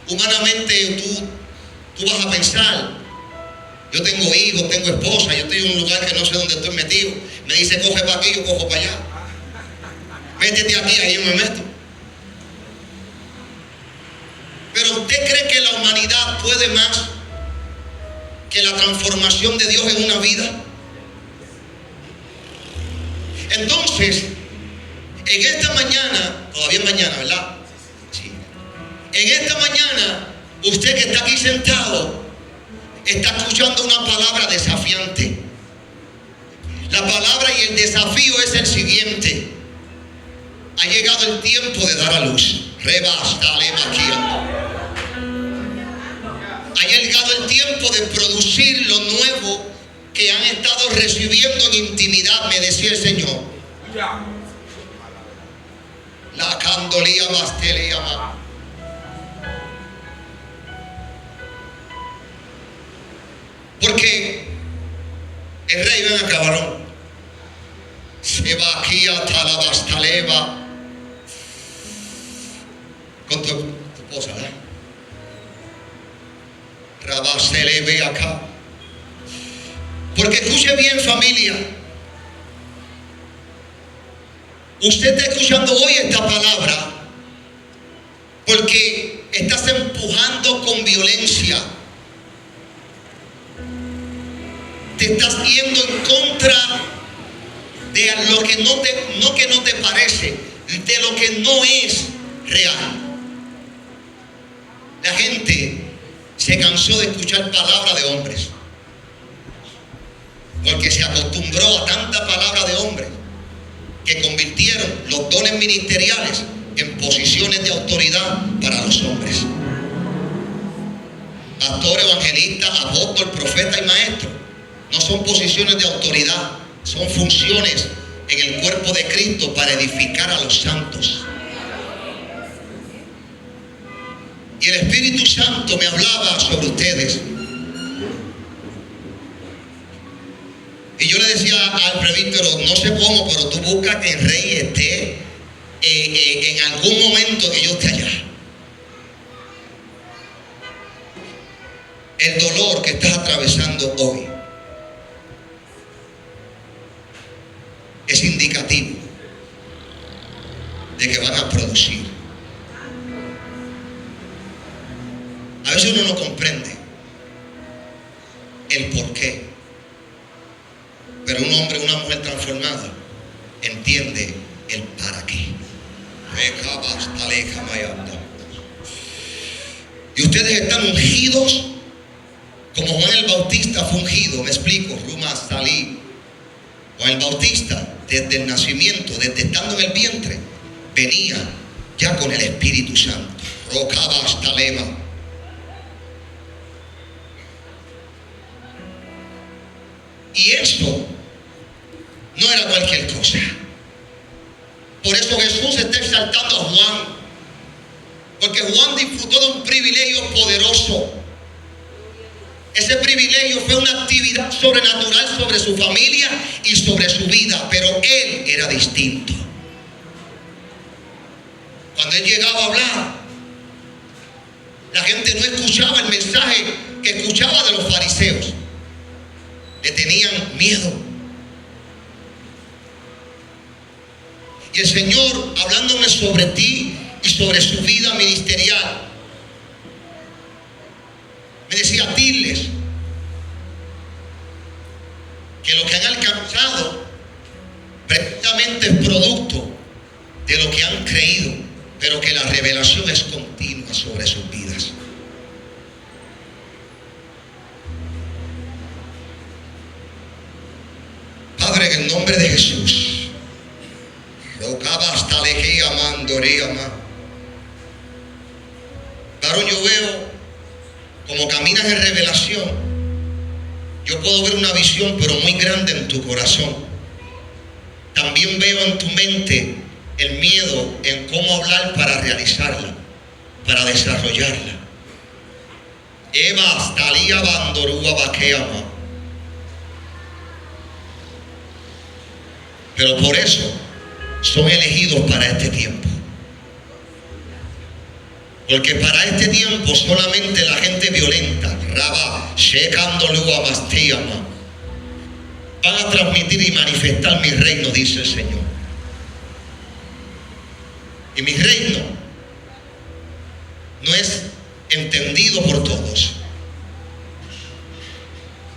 humanamente tú vas a pensar. Yo tengo hijos, tengo esposa, yo estoy en un lugar que no sé dónde estoy metido. Me dice, coge para aquí, yo cojo para allá. Métete aquí, ahí yo me meto. Pero ¿usted cree que la humanidad puede más que la transformación de Dios en una vida? Entonces, en esta mañana, todavía es mañana, ¿verdad? Sí. En esta mañana, usted que está aquí sentado, está escuchando una palabra desafiante. La palabra y el desafío es el siguiente: ha llegado el tiempo de dar a luz. Ha llegado el tiempo de producir lo nuevo que han estado recibiendo en intimidad, me decía el Señor. La candolía bastelía más. Porque el rey, ven acá, varón, se va aquí a Talabastaleva con tu esposa, ¿eh? Rabasele, ve acá. Porque escuche bien, familia, usted está escuchando hoy esta palabra porque estás empujando con violencia. Te estás yendo en contra de lo que no te parece, de lo que no es real. La gente se cansó de escuchar palabras de hombres, porque se acostumbró a tanta palabra de hombres que convirtieron los dones ministeriales en posiciones de autoridad para los hombres. Pastor, evangelista, apóstol, profeta y maestro no son posiciones de autoridad, son funciones en el cuerpo de Cristo para edificar a los santos. Y el Espíritu Santo me hablaba sobre ustedes. Y yo le decía al presbítero, no sé cómo, pero tú busca que el rey esté en algún momento que yo esté allá. El dolor que estás atravesando hoy es indicativo de que van a producir. A veces uno no comprende el por qué, pero un hombre, una mujer transformada entiende el para qué. Y ustedes están ungidos como Juan el Bautista fue ungido. Me explico. Ruma Salí. Juan el Bautista, desde el nacimiento, desde estando en el vientre, venía ya con el Espíritu Santo. Rocaba hasta lema. Y eso no era cualquier cosa. Por eso Jesús está exaltando a Juan, porque Juan disfrutó de un privilegio poderoso. Ese privilegio fue una actividad sobrenatural sobre su familia y sobre su vida, pero él era distinto. Cuando él llegaba a hablar, La gente no escuchaba el mensaje que escuchaba de los fariseos. Le tenían miedo. Y el Señor, hablándome sobre ti y sobre su vida ministerial, me decía: diles que lo que han alcanzado precisamente es producto de lo que han creído, pero que la revelación es continua sobre sus vidas. Padre, en el nombre de Jesús, varón, yo veo como caminas en revelación. Yo puedo ver una visión, pero muy grande en tu corazón. También veo en tu mente el miedo en cómo hablar para realizarla, para desarrollarla. Eva Talía Bandorúa Baqueama. Pero por eso son elegidos para este tiempo. Porque para este tiempo solamente la gente violenta, Rabá, Shekandolúa Bastíama, van a transmitir y manifestar mi reino, dice el Señor. Y mi reino no es entendido por todos.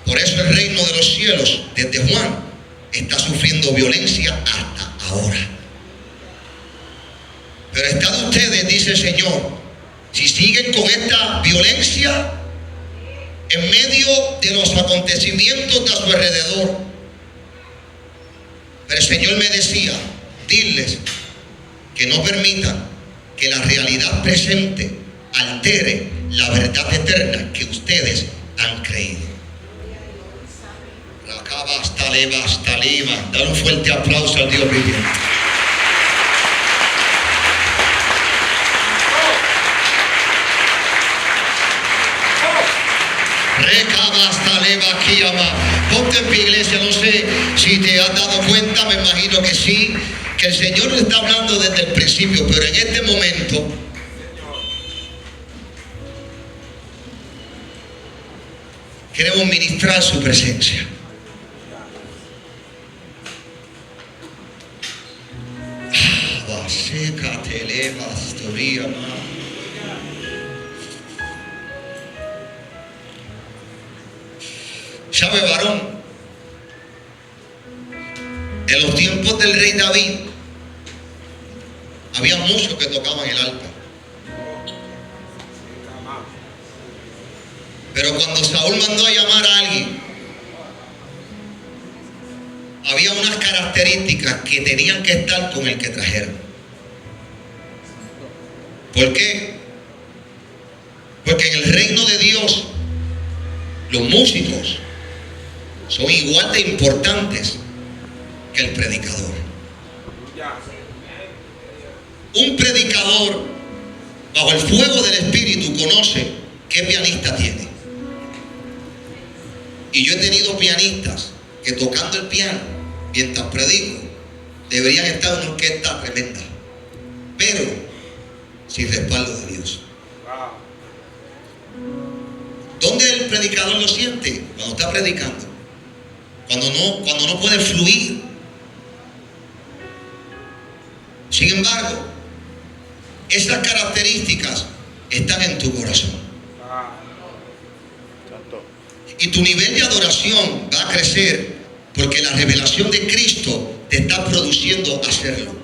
Por eso el reino de los cielos, desde Juan, está sufriendo violencia hasta ahora. Pero está de ustedes, dice el Señor, si siguen con esta violencia en medio de los acontecimientos de a su alrededor. Pero el Señor me decía: diles que no permitan que la realidad presente altere la verdad eterna que ustedes han creído. Dale un fuerte aplauso al Dios viviente. Ponte en pie, iglesia. No sé si te has dado cuenta, me imagino que sí, que el Señor nos está hablando desde el principio, pero en este momento queremos ministrar su presencia. ¿Sabe, varón? En los tiempos del rey David había muchos que tocaban el arpa. Pero cuando Saúl mandó a llamar a alguien, había unas características que tenían que estar con el que trajeron. ¿Por qué? Porque en el reino de Dios los músicos son igual de importantes que el predicador. Un predicador bajo el fuego del Espíritu conoce qué pianista tiene. Y yo he tenido pianistas que tocando el piano mientras predico deberían estar en una orquesta tremenda, pero sin respaldo de Dios. ¿Dónde el predicador lo siente? Cuando está predicando. Cuando no puede fluir. Sin embargo, esas características están en tu corazón. Y tu nivel de adoración va a crecer porque la revelación de Cristo te está produciendo hacerlo.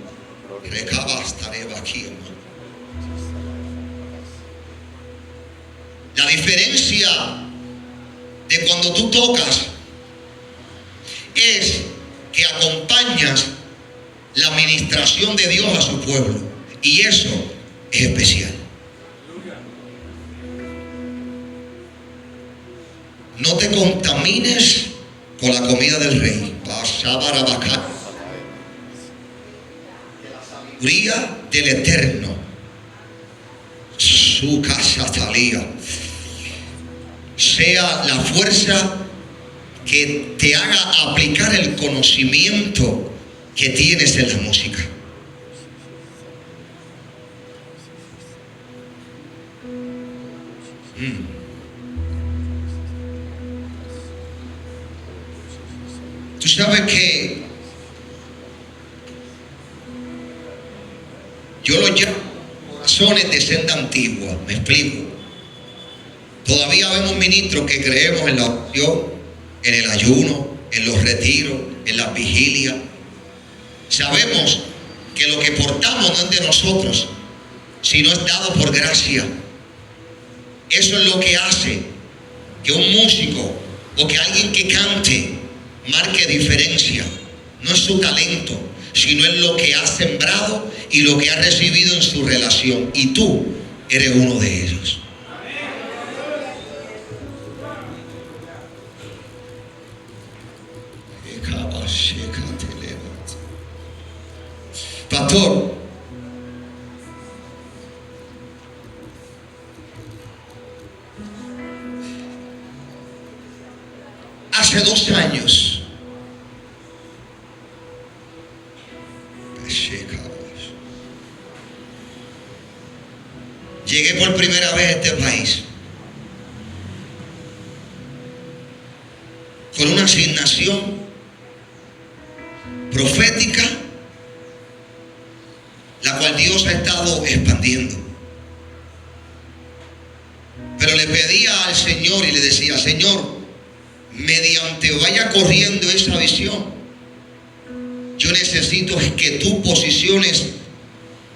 La diferencia de cuando tú tocas es que acompañas la administración de Dios a su pueblo, y eso es especial. No te contamines con la comida del rey. La sabiduría del Eterno, su casa salía, sea la fuerza que te haga aplicar el conocimiento que tienes en la música. Tú sabes que yo lo llamo corazones de senda antigua. Me explico. Todavía vemos ministros que creemos en la oración, en el ayuno, en los retiros, en las vigilias. Sabemos que lo que portamos no es de nosotros, sino es dado por gracia. Eso es lo que hace que un músico o que alguien que cante marque diferencia. No es su talento, sino es lo que ha sembrado y lo que ha recibido en su relación. Y tú eres uno de ellos. Pastor, hace 2 años llegué por primera vez a este país con una asignación profética, la cual Dios ha estado expandiendo. Pero le pedía al Señor y le decía: Señor, mediante vaya corriendo esa visión, yo necesito que tú posiciones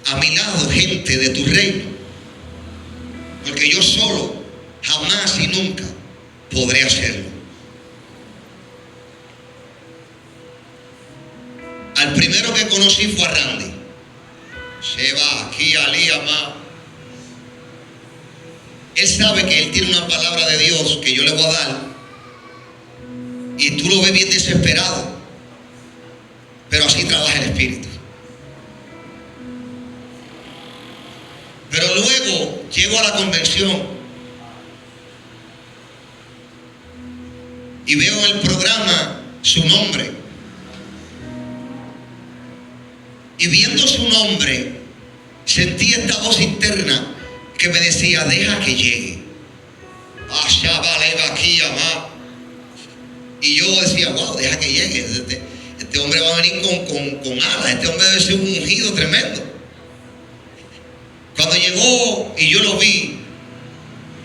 a mi lado gente de tu reino, porque yo solo jamás y nunca podré hacerlo. Al primero que conocí fue a Randy. Se va aquí a Líama. Él sabe que él tiene una palabra de Dios que yo le voy a dar, y tú lo ves bien desesperado, pero así trabaja el Espíritu. Pero luego llego a la convención y veo en el programa su nombre. Y viendo su nombre, sentí esta voz interna que me decía: deja que llegue. Y yo decía: wow, deja que llegue. Este hombre va a venir con alas. Este hombre debe ser un ungido tremendo. Cuando llegó y yo lo vi,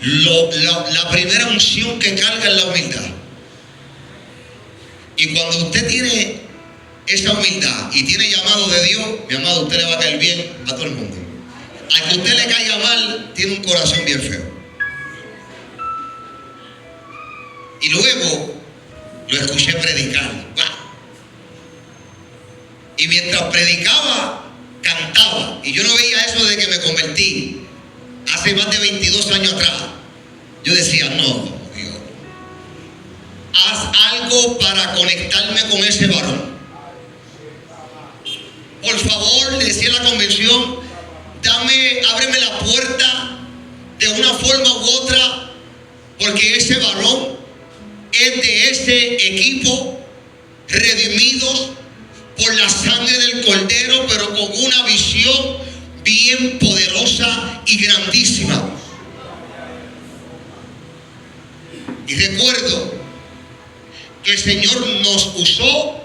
la primera unción que carga es la humildad. Y cuando usted tiene esa humildad y tiene llamado de Dios, mi amado, usted le va a caer bien a todo el mundo. Al que usted le caiga mal, tiene un corazón bien feo. Y luego lo escuché predicar. Y mientras predicaba, cantaba. Y yo no veía eso desde que me convertí, hace más de 22 años atrás. Yo decía: no, Dios, haz algo para conectarme con ese varón. Por favor, le decía a la convención: ábreme la puerta de una forma u otra, porque ese varón es de ese equipo, redimidos por la sangre del Cordero, pero con una visión bien poderosa y grandísima. Y recuerdo que el Señor nos usó,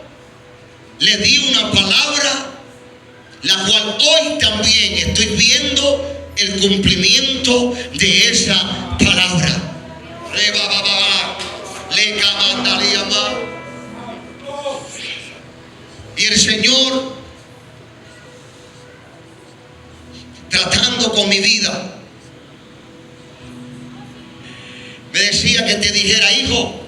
le di una palabra, la cual hoy también estoy viendo el cumplimiento de esa palabra. Y el Señor, tratando con mi vida, me decía que te dijera: hijo,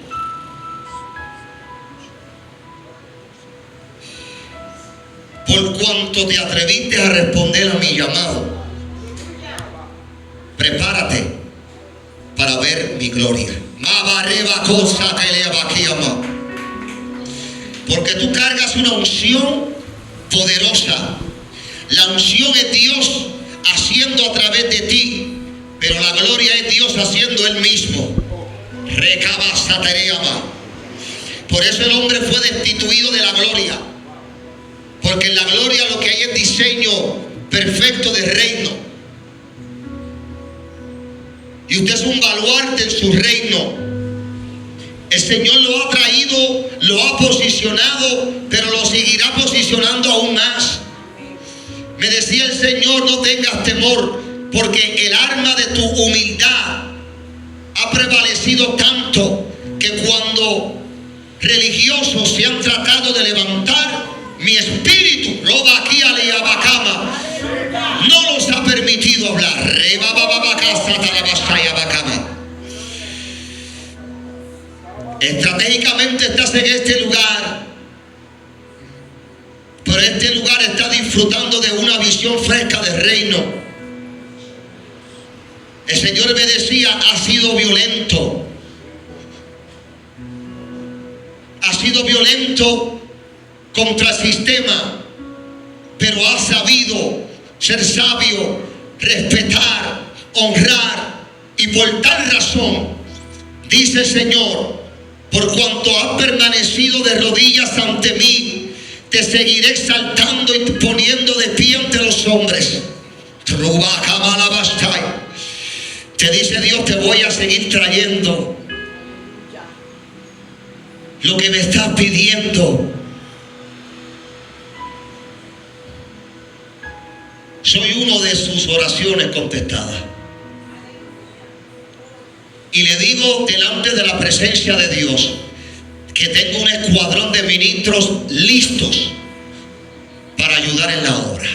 por cuanto te atreviste a responder a mi llamado, prepárate para ver mi gloria. Porque tú cargas una unción poderosa. La unción es Dios haciendo a través de ti, pero la gloria es Dios haciendo Él mismo. Por eso el hombre fue destituido de la gloria, porque en la gloria lo que hay es diseño perfecto de reino. Y usted es un baluarte en su reino. El Señor lo ha traído, lo ha posicionado, pero lo seguirá posicionando aún más. Me decía el Señor, no tengas temor, porque el arma de tu humildad ha prevalecido tanto que cuando religiosos se han tratado de levantar, mi espíritu, roba aquí a Liabacama, no los ha permitido hablar. Estratégicamente estás en este lugar, pero este lugar está disfrutando de una visión fresca del reino. El Señor me decía, ha sido violento contra el sistema, pero ha sabido ser sabio, respetar, honrar, y por tal razón, dice el Señor, por cuanto has permanecido de rodillas ante mí, te seguiré exaltando y poniendo de pie ante los hombres. Te dice Dios, te voy a seguir trayendo lo que me estás pidiendo. Soy uno de sus oraciones contestadas. Y le digo delante de la presencia de Dios que tengo un escuadrón de ministros listos para ayudar en la obra.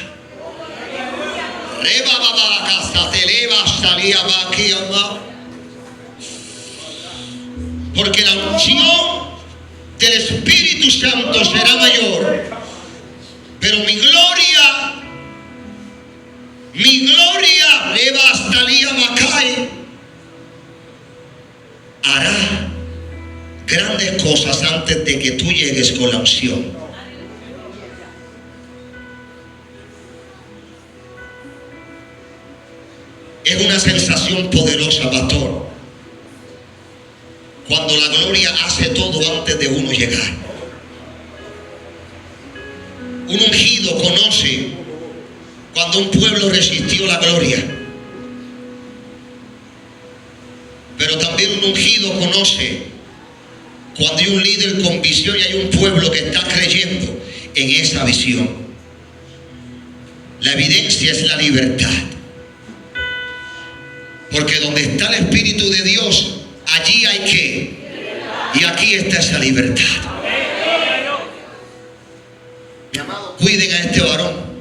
Porque la unción del Espíritu Santo será mayor, pero mi gloria, hará grandes cosas antes de que tú llegues con la unción. Es una sensación poderosa, pastor, cuando la gloria hace todo antes de uno llegar. Un ungido conoce cuando un pueblo resistió la gloria, pero también un ungido conoce cuando hay un líder con visión y hay un pueblo que está creyendo en esa visión. La evidencia es la libertad, porque donde está el Espíritu de Dios, allí hay que, y aquí está esa libertad. Mi amado, cuiden a este varón.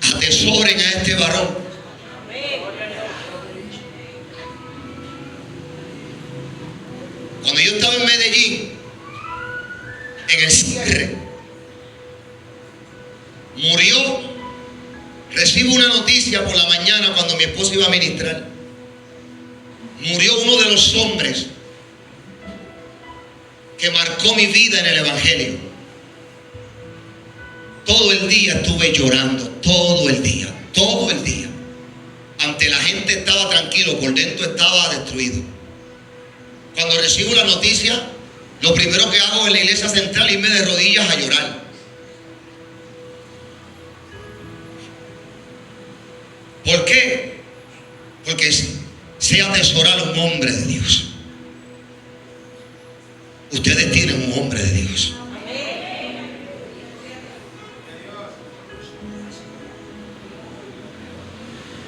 Atesoren a este varón. Cuando yo estaba en Medellín, en el cierre, murió. Recibo una noticia por la mañana cuando mi esposo iba a ministrar. Murió uno de los hombres que marcó mi vida en el Evangelio. Todo el día estuve llorando, todo el día. Ante la gente estaba tranquilo, por dentro estaba destruido. Cuando recibo la noticia, lo primero que hago en la iglesia central es irme de rodillas a llorar. ¿Por qué? Porque sé atesorar a un hombre de Dios. Ustedes tienen un hombre de Dios.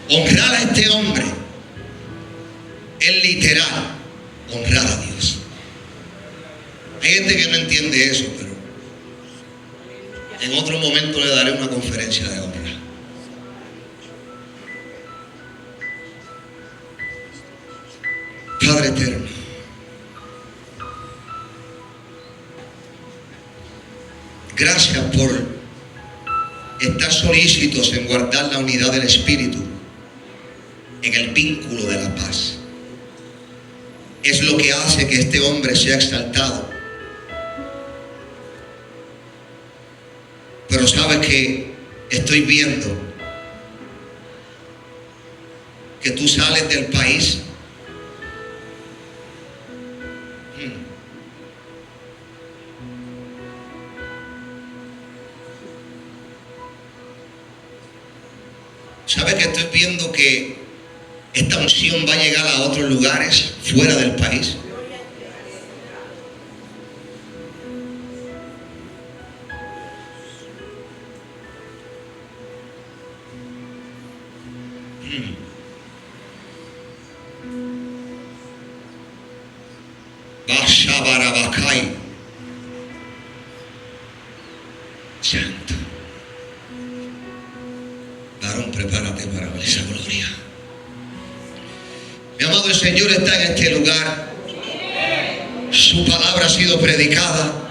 Honrar a este hombre es literal honrar a Dios. Hay gente que no entiende eso, pero en otro momento le daré una conferencia de honra. Padre eterno, gracias por estar solícitos en guardar la unidad del Espíritu en el vínculo de la paz. Es lo que hace que este hombre sea exaltado. Pero sabes que estoy viendo que tú sales del país ¿Sabe que estoy viendo que esta unción va a llegar a otros lugares fuera del país? Bashabarabacay. Santo. Varón, prepárate para ver esa gloria. Mi amado, el Señor está en este lugar. Su palabra ha sido predicada.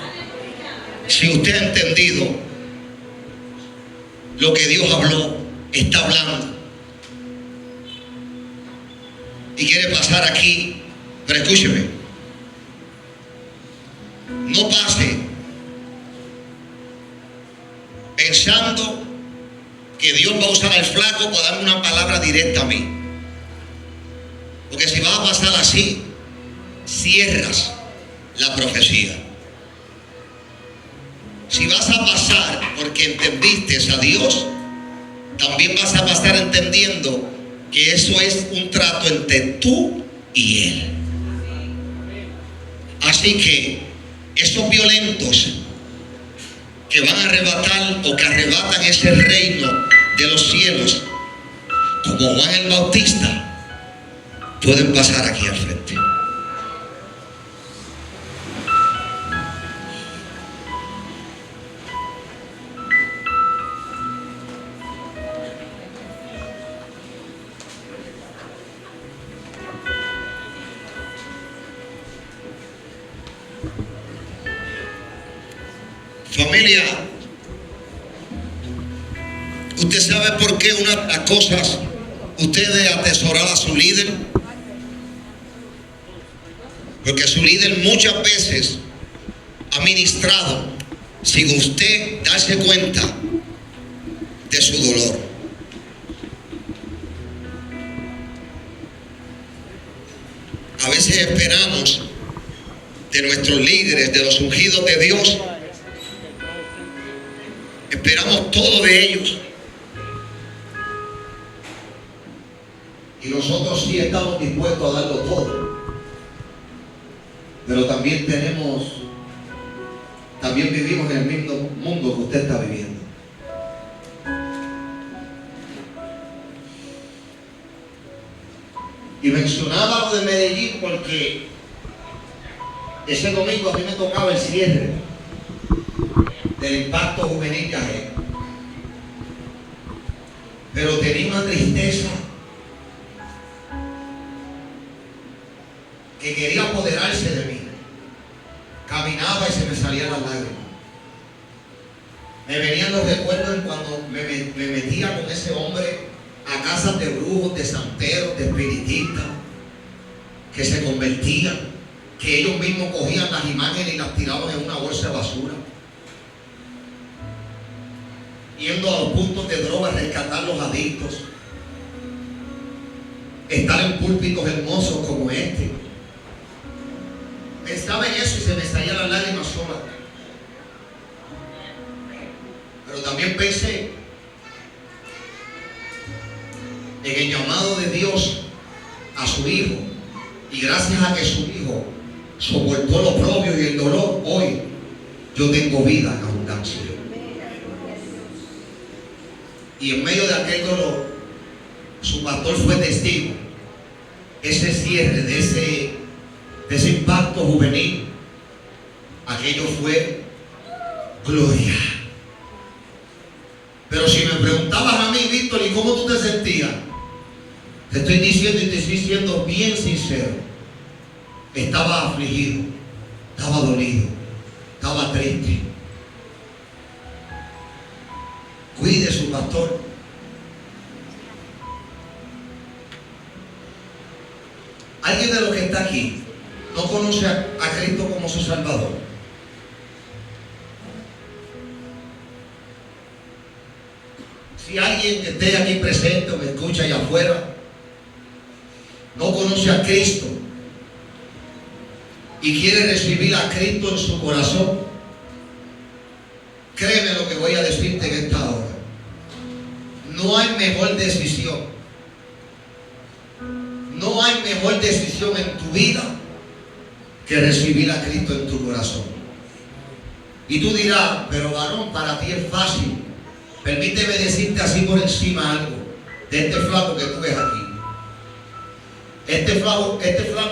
Si usted ha entendido lo que Dios habló, está hablando, y quiere pasar aquí, pero escúcheme, no pase pensando que Dios va a usar al flaco para darme una palabra directa a mí. Porque si vas a pasar así, cierras la profecía. Si vas a pasar porque entendiste a Dios, también vas a pasar entendiendo que eso es un trato entre tú y Él. Así que esos violentos que van a arrebatar o que arrebatan ese reino de los cielos, como Juan el Bautista, pueden pasar aquí al frente. Familia, ¿usted sabe por qué una de las cosas usted debe atesorar a su líder? Porque su líder muchas veces ha ministrado sin usted darse cuenta de su dolor. A veces esperamos de nuestros líderes, de los ungidos de Dios, esperamos todo de ellos. Y nosotros sí estamos dispuestos a darlo todo. Pero también vivimos en el mismo mundo que usted está viviendo. Y mencionaba lo de Medellín porque ese domingo a mí me tocaba el cierre del impacto juvenil Yahé. Pero tenía una tristeza que quería apoderarse de mí. Caminaba y se me salían las lágrimas. Me venían los recuerdos en cuando me metía con ese hombre a casas de brujos, de santeros, de espiritistas, que se convertían, que ellos mismos cogían las imágenes y las tiraban en una bolsa de basura. Yendo a los puntos de droga a rescatar los adictos. Estar en púlpitos hermosos como este. Pensaba en eso y se me salían las lágrimas solas. Pero también pensé en el llamado de Dios a su Hijo. Y gracias a que su Hijo soportó lo propio y el dolor, hoy yo tengo vida en abundancia. Y en medio de aquel dolor, su pastor fue testigo. Ese cierre de ese impacto juvenil, aquello fue gloria. Pero si me preguntabas a mí, Víctor, ¿y cómo tú te sentías? Te estoy diciendo y te estoy siendo bien sincero. Estaba afligido, estaba dolido, estaba triste. Cuide su pastor. ¿Alguien de los que está aquí no conoce a Cristo como su Salvador? Si alguien que esté aquí presente o me escucha allá afuera no conoce a Cristo y quiere recibir a Cristo en su corazón, créeme lo que voy a decirte en esta hora. No hay mejor decisión. No hay mejor decisión en tu vida que recibir a Cristo en tu corazón. Y tú dirás, pero varón, para ti es fácil. Permíteme decirte así por encima algo de este flaco que tú ves aquí. Este flaco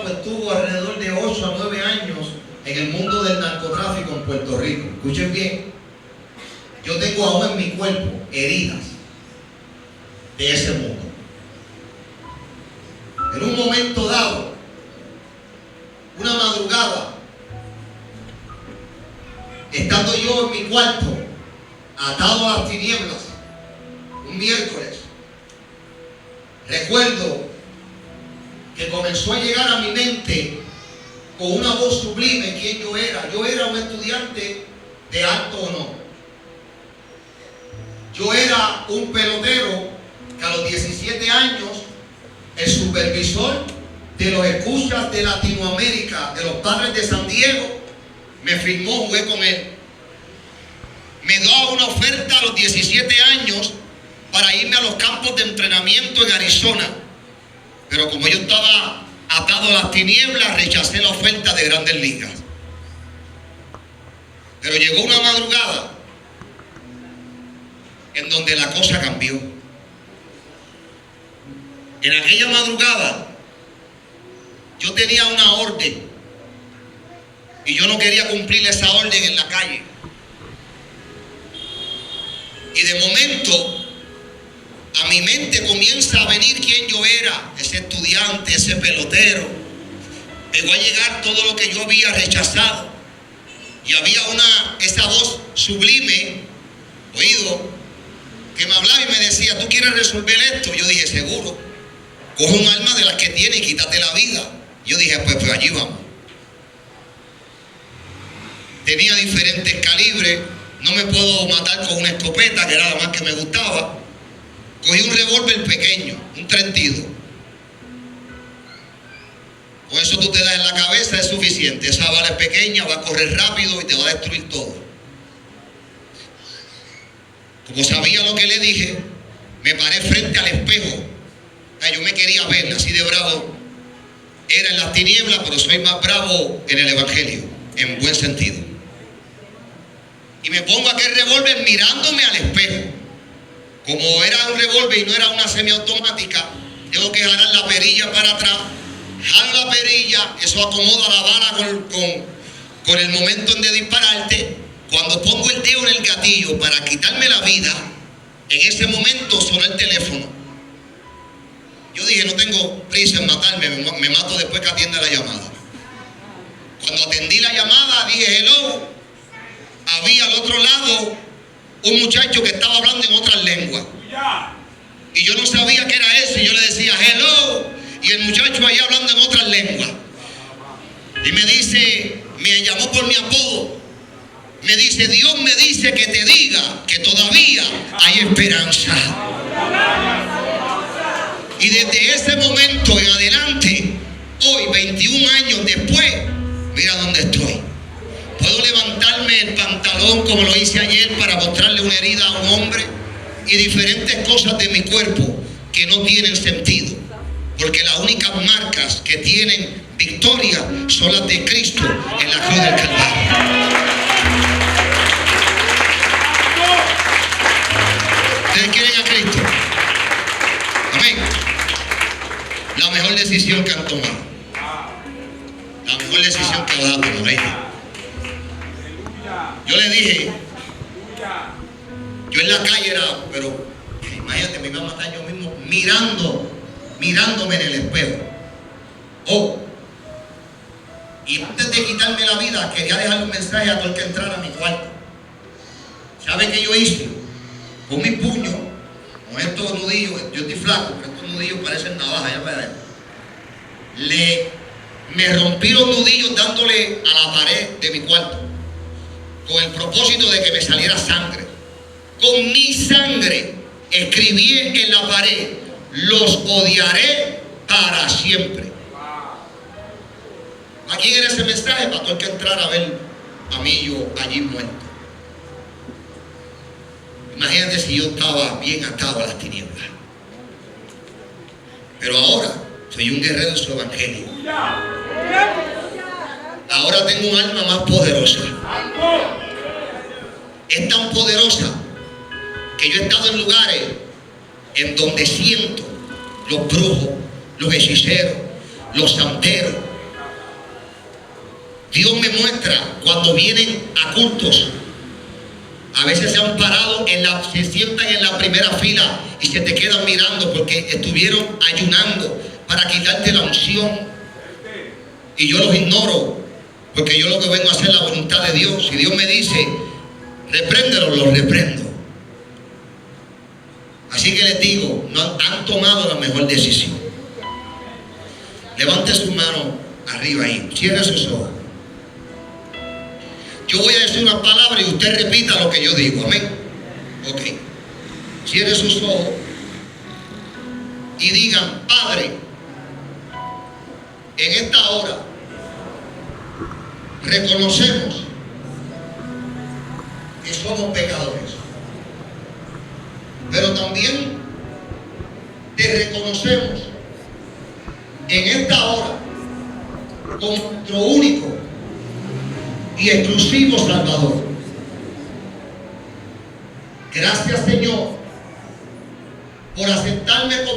estuvo alrededor de 8 a 9 años en el mundo del narcotráfico en Puerto Rico. Escuchen bien. Yo tengo aún en mi cuerpo heridas de ese mundo. En un momento dado, una madrugada, estando yo en mi cuarto, atado a las tinieblas, un miércoles, recuerdo que comenzó a llegar a mi mente con una voz sublime quién yo era. Yo era un estudiante de alto honor. Yo era un pelotero que a los 17 años el supervisor de los escuchas de Latinoamérica, de los Padres de San Diego, me firmó, jugué con él. Me dio una oferta a los 17 años para irme a los campos de entrenamiento en Arizona. Pero como yo estaba atado a las tinieblas, rechacé la oferta de Grandes Ligas. Pero llegó una madrugada en donde la cosa cambió. En aquella madrugada yo tenía una orden y yo no quería cumplir esa orden en la calle. Y de momento a mi mente comienza a venir quién yo era, ese estudiante, ese pelotero. Llegó a llegar todo lo que yo había rechazado. Y había esa voz sublime, oído, que me hablaba y me decía, ¿tú quieres resolver esto? Yo dije, seguro. Coge un arma de las que tiene y quítate la vida. Yo dije, pues allí vamos. Tenía diferentes calibres. No me puedo matar con una escopeta, que era la más que me gustaba. Cogí un revólver pequeño, un 32. Con eso tú te das en la cabeza, es suficiente. Esa bala es pequeña, va a correr rápido y te va a destruir todo. Como sabía lo que le dije, me paré frente al espejo. Yo me quería ver, así de bravo era en las tinieblas, pero soy más bravo en el evangelio, en buen sentido. Y me pongo aquel revólver mirándome al espejo. Como era un revólver y no era una semiautomática, tengo que jalar la perilla para atrás. Jalo la perilla, eso acomoda la bala con el momento de dispararte. Cuando pongo el dedo en el gatillo para quitarme la vida, en ese momento sonó el teléfono. Yo dije, no tengo prisa en matarme, me mato después que atienda la llamada. Cuando atendí la llamada, dije, hello. Había al otro lado un muchacho que estaba hablando en otras lenguas. Y yo no sabía qué era eso. Y yo le decía, hello. Y el muchacho ahí hablando en otras lenguas. Y me dice, me llamó por mi apodo. Me dice, Dios me dice que te diga que todavía hay esperanza. Y desde ese momento en adelante, hoy, 21 años después, mira dónde estoy. Puedo levantarme el pantalón como lo hice ayer para mostrarle una herida a un hombre y diferentes cosas de mi cuerpo que no tienen sentido. Porque las únicas marcas que tienen victoria son las de Cristo en la cruz del Calvario. ¿Ustedes quieren a Cristo? Amén. La mejor decisión que han tomado. La mejor decisión que vas a tomar. Yo le dije, yo en la calle era, pero imagínate, me iba a matar yo mismo mirándome en el espejo. Y antes de quitarme la vida, quería dejarle un mensaje a todo el que entrara a mi cuarto. ¿Sabe qué yo hice? Con mi puño, con estos nudillos, yo estoy flaco, pero estos nudillos parecen navajas, ya verás. Me rompí los nudillos dándole a la pared de mi cuarto, con el propósito de que me saliera sangre. Con mi sangre escribí en la pared, los odiaré para siempre. ¿A quién era ese mensaje? Para todo el que entrara a ver a mí yo allí muerto. Imagínate si yo estaba bien atado a las tinieblas. Pero ahora soy un guerrero de su evangelio. Ahora tengo un alma más poderosa. Es tan poderosa que yo he estado en lugares en donde siento los brujos, los hechiceros, los santeros. Dios me muestra cuando vienen a cultos. A veces se han parado, se sientan en la primera fila y se te quedan mirando porque estuvieron ayunando para quitarte la unción. Y yo los ignoro porque yo lo que vengo a hacer es la voluntad de Dios. Si Dios me dice, repréndelos, los reprendo. Así que les digo, no han tomado la mejor decisión. Levante su mano arriba ahí, cierre sus ojos. Yo voy a decir una palabra y usted repita lo que yo digo, amén. Ok. Cierre sus ojos y digan: Padre, en esta hora reconocemos que somos pecadores, pero también te reconocemos en esta hora como nuestro único y exclusivo Salvador. Gracias, Señor, por aceptarme como